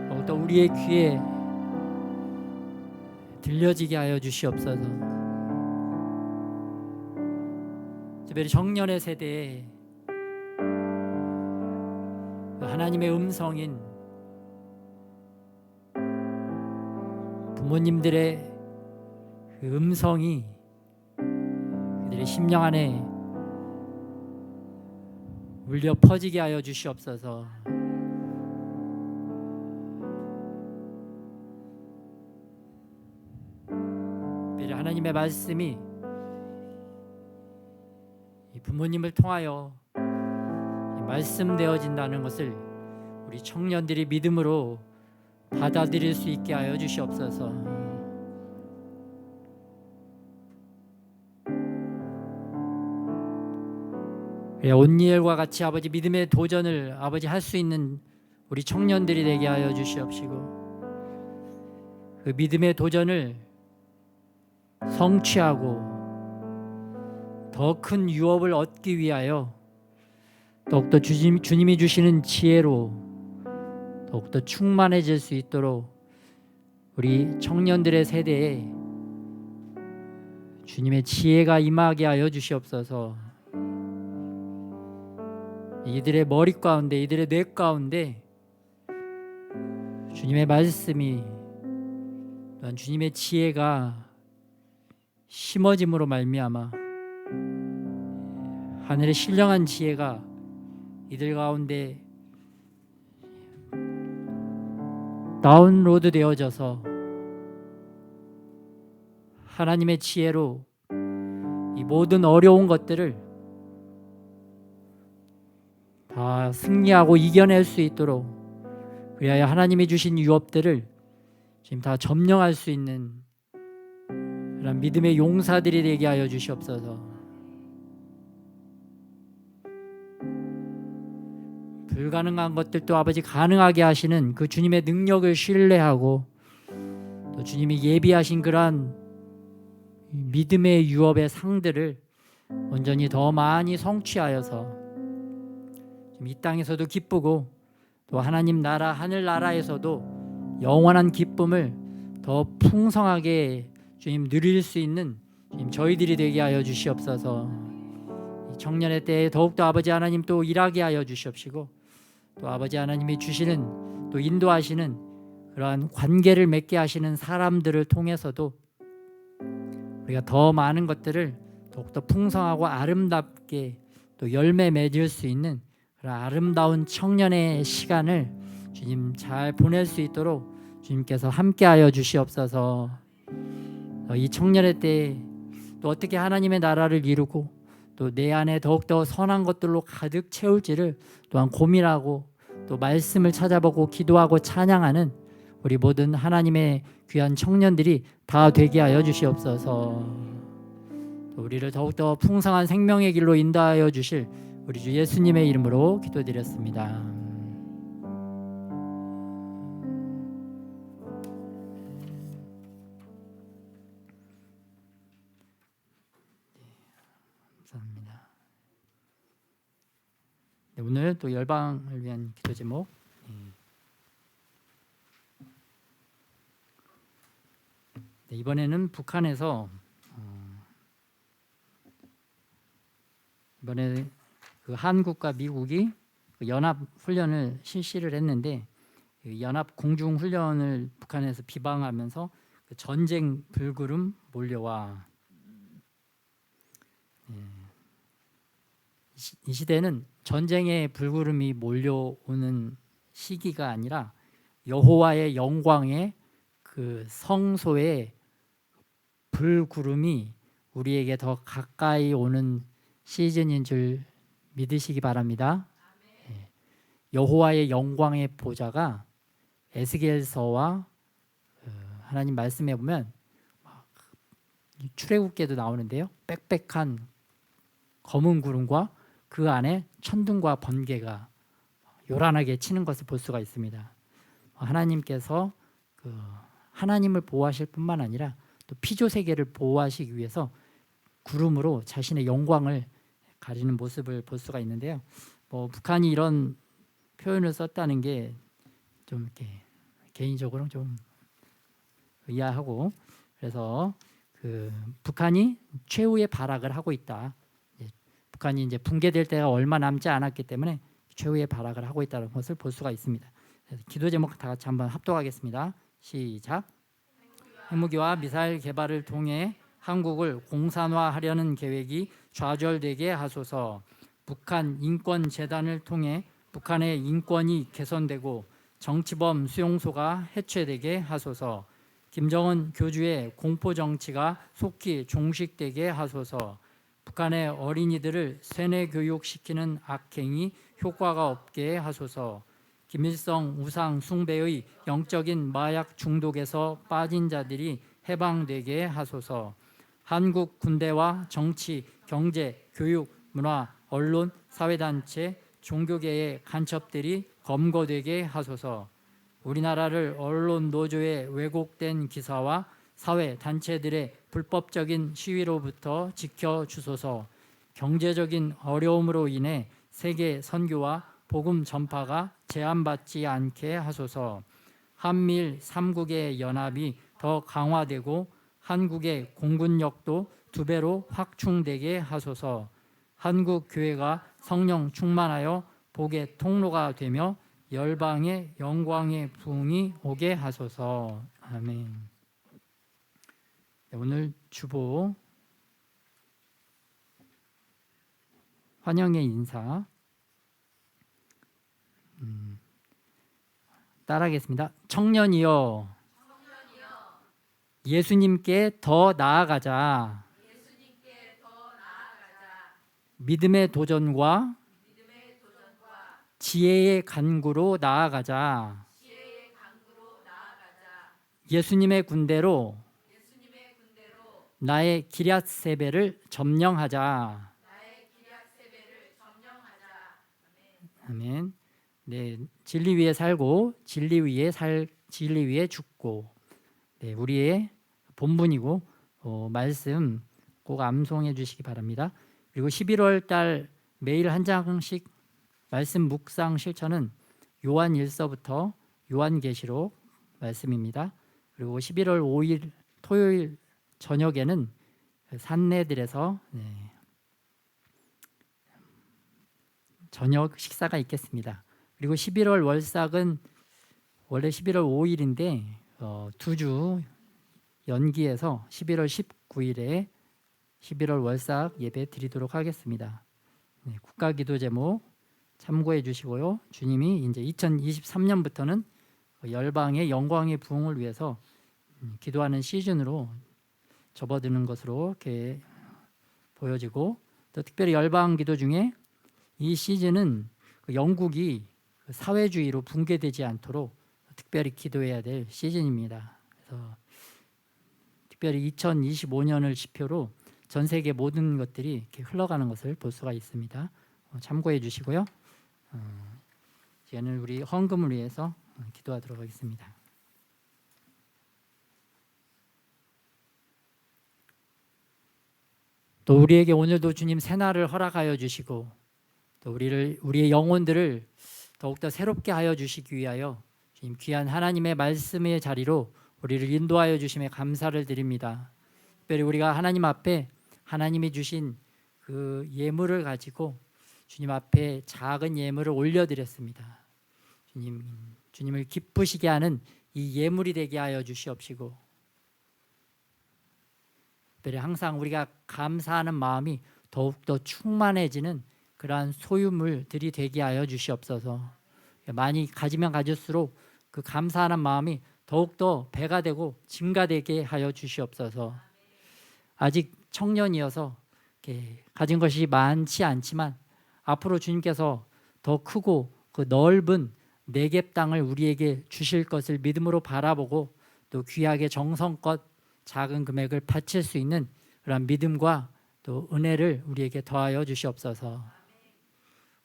더욱더 우리의 귀에 들려지게 하여 주시옵소서. 특별히 청년의 세대에 하나님의 음성인 부모님들의 그 음성이 그들의 심령 안에 울려 퍼지게 하여 주시옵소서. 하나님의 말씀이 부모님을 통하여 말씀되어진다는 것을 우리 청년들이 믿음으로 받아들일 수 있게 하여 주시옵소서. 온니엘과 같이 아버지 믿음의 도전을 아버지 할 수 있는 우리 청년들이 되게 하여 주시옵시고, 그 믿음의 도전을 성취하고 더 큰 유업을 얻기 위하여 더욱더 주님이 주시는 지혜로 더욱더 충만해질 수 있도록 우리 청년들의 세대에 주님의 지혜가 임하게 하여 주시옵소서. 이들의 머리 가운데, 이들의 뇌 가운데 주님의 말씀이, 또한 주님의 지혜가 심어짐으로 말미암아 하늘의 신령한 지혜가 이들 가운데 다운로드 되어져서 하나님의 지혜로 이 모든 어려운 것들을 다 승리하고 이겨낼 수 있도록, 위하여 하나님이 주신 유업들을 지금 다 점령할 수 있는 그런 믿음의 용사들이 되게 하여 주시옵소서. 불가능한 것들도 아버지 가능하게 하시는 그 주님의 능력을 신뢰하고, 또 주님이 예비하신 그러한 믿음의 유업의 상들을 온전히 더 많이 성취하여서 이 땅에서도 기쁘고, 또 하나님 나라 하늘나라에서도 영원한 기쁨을 더 풍성하게 주님 누릴 수 있는 주님 저희들이 되게 하여 주시옵소서. 청년의 때에 더욱더 아버지 하나님 또 일하게 하여 주시옵시고, 또 아버지 하나님이 주시는 또 인도하시는 그러한 관계를 맺게 하시는 사람들을 통해서도 우리가 더 많은 것들을 더욱더 풍성하고 아름답게 또 열매 맺을 수 있는 그런 아름다운 청년의 시간을 주님 잘 보낼 수 있도록 주님께서 함께하여 주시옵소서. 이 청년의 때에 또 어떻게 하나님의 나라를 이루고 또 내 안에 더욱더 선한 것들로 가득 채울지를 또한 고민하고, 또 말씀을 찾아보고 기도하고 찬양하는 우리 모든 하나님의 귀한 청년들이 다 되게 하여 주시옵소서. 또 우리를 더욱더 풍성한 생명의 길로 인도하여 주실 우리 주 예수님의 이름으로 기도드렸습니다. 감사합니다. 네, 오늘 또 열방을 위한 기도 제목, 네, 이번에는 북한에서 이번에 그 한국과 미국이 그 연합 훈련을 실시를 했는데, 그 연합 공중 훈련을 북한에서 비방하면서 그 전쟁 불구름 몰려와. 이 시대는 전쟁의 불구름이 몰려오는 시기가 아니라 여호와의 영광의 그 성소의 불구름이 우리에게 더 가까이 오는 시즌인 줄 믿으시기 바랍니다. 여호와의 영광의 보좌가 에스겔서와 하나님 말씀에 보면 출애굽기에도 나오는데요, 빽빽한 검은 구름과 그 안에 천둥과 번개가 요란하게 치는 것을 볼 수가 있습니다. 하나님께서 하나님을 보호하실 뿐만 아니라 또 피조 세계를 보호하시기 위해서 구름으로 자신의 영광을 가리는 모습을 볼 수가 있는데요. 북한이 이런 표현을 썼다는 게 좀 이렇게 개인적으로 좀 의아하고, 그래서 그 북한이 최후의 발악을 하고 있다. 북한이 이제 붕괴될 때가 얼마 남지 않았기 때문에 최후의 발악을 하고 있다는 것을 볼 수가 있습니다. 기도 제목 다 같이 한번 합독하겠습니다. 시작. 핵무기와 미사일 개발을 통해 한국을 공산화하려는 계획이 좌절되게 하소서. 북한 인권재단을 통해 북한의 인권이 개선되고 정치범 수용소가 해체되게 하소서. 김정은 교주의 공포정치가 속히 종식되게 하소서. 북한의 어린이들을 세뇌 교육시키는 악행이 효과가 없게 하소서. 김일성 우상 숭배의 영적인 마약 중독에서 빠진 자들이 해방되게 하소서. 한국 군대와 정치, 경제, 교육, 문화, 언론, 사회단체, 종교계의 간첩들이 검거되게 하소서. 우리나라를 언론 노조의 왜곡된 기사와 사회 단체들의 불법적인 시위로부터 지켜주소서. 경제적인 어려움으로 인해 세계 선교와 복음 전파가 제한받지 않게 하소서. 한미일 3국의 연합이 더 강화되고 한국의 공군력도 2배로 확충되게 하소서. 한국 교회가 성령 충만하여 복의 통로가 되며 열방의 영광의 부흥이 오게 하소서. 아멘. 오늘 주보 환영의 인사 따라하겠습니다. 청년이여, 예수님께 더 나아가자. 믿음의 도전과 지혜의 간구로 나아가자. 예수님의 군대로 나의 기럇세배를 점령하자. 아멘. 네, 진리 위에 살고 진리 위에 죽고. 네, 우리의 본분이고 말씀 꼭 암송해 주시기 바랍니다. 그리고 11월 달 매일 한 장씩 말씀 묵상 실천은 요한일서부터 요한계시록 말씀입니다. 그리고 11월 5일 토요일 저녁에는 산내들에서 저녁 식사가 있겠습니다. 그리고 11월 월삭은 원래 11월 5일인데 2주 연기해서 11월 19일에 11월 월삭 예배 드리도록 하겠습니다. 국가기도 제목 참고해 주시고요. 주님이 이제 2023년부터는 열방의 영광의 부흥을 위해서 기도하는 시즌으로 접어드는 것으로 이렇게 보여지고, 또 특별히 열방 기도 중에 이 시즌은 영국이 사회주의로 붕괴되지 않도록 특별히 기도해야 될 시즌입니다. 그래서 특별히 2025년을 지표로 전 세계 모든 것들이 이렇게 흘러가는 것을 볼 수가 있습니다. 참고해 주시고요. 이제는 우리 헌금을 위해서 기도하도록 하겠습니다. 또 우리에게 오늘도 주님 새날을 허락하여 주시고, 또 우리의 영혼들을 더욱더 새롭게 하여 주시기 위하여 주님 귀한 하나님의 말씀의 자리로 우리를 인도하여 주심에 감사를 드립니다. 특별히 우리가 하나님 앞에 하나님이 주신 그 예물을 가지고 주님 앞에 작은 예물을 올려드렸습니다. 주님을 기쁘시게 하는 이 예물이 되게 하여 주시옵시고, 특별히 항상 우리가 감사하는 마음이 더욱더 충만해지는 그러한 소유물들이 되게 하여 주시옵소서. 많이 가지면 가질수록 그 감사하는 마음이 더욱더 배가 되고 증가되게 하여 주시옵소서. 아직 청년이어서 가진 것이 많지 않지만 앞으로 주님께서 더 크고 그 넓은 네겝 땅을 우리에게 주실 것을 믿음으로 바라보고, 또 귀하게 정성껏 작은 금액을 바칠 수 있는 그런 믿음과 또 은혜를 우리에게 더하여 주시옵소서.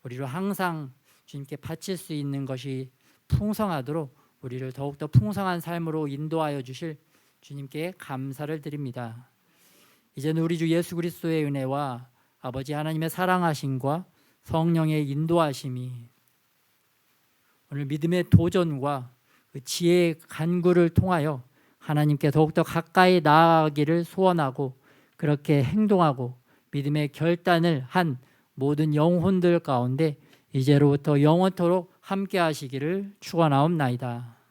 우리로 항상 주님께 바칠 수 있는 것이 풍성하도록 우리를 더욱더 풍성한 삶으로 인도하여 주실 주님께 감사를 드립니다. 이제는 우리 주 예수 그리스도의 은혜와 아버지 하나님의 사랑하심과 성령의 인도하심이 오늘 믿음의 도전과 그 지혜의 간구를 통하여 하나님께 더욱더 가까이 나아가기를 소원하고 그렇게 행동하고 믿음의 결단을 한 모든 영혼들 가운데 이제로부터 영원토록 함께 하시기를 축원하옵나이다.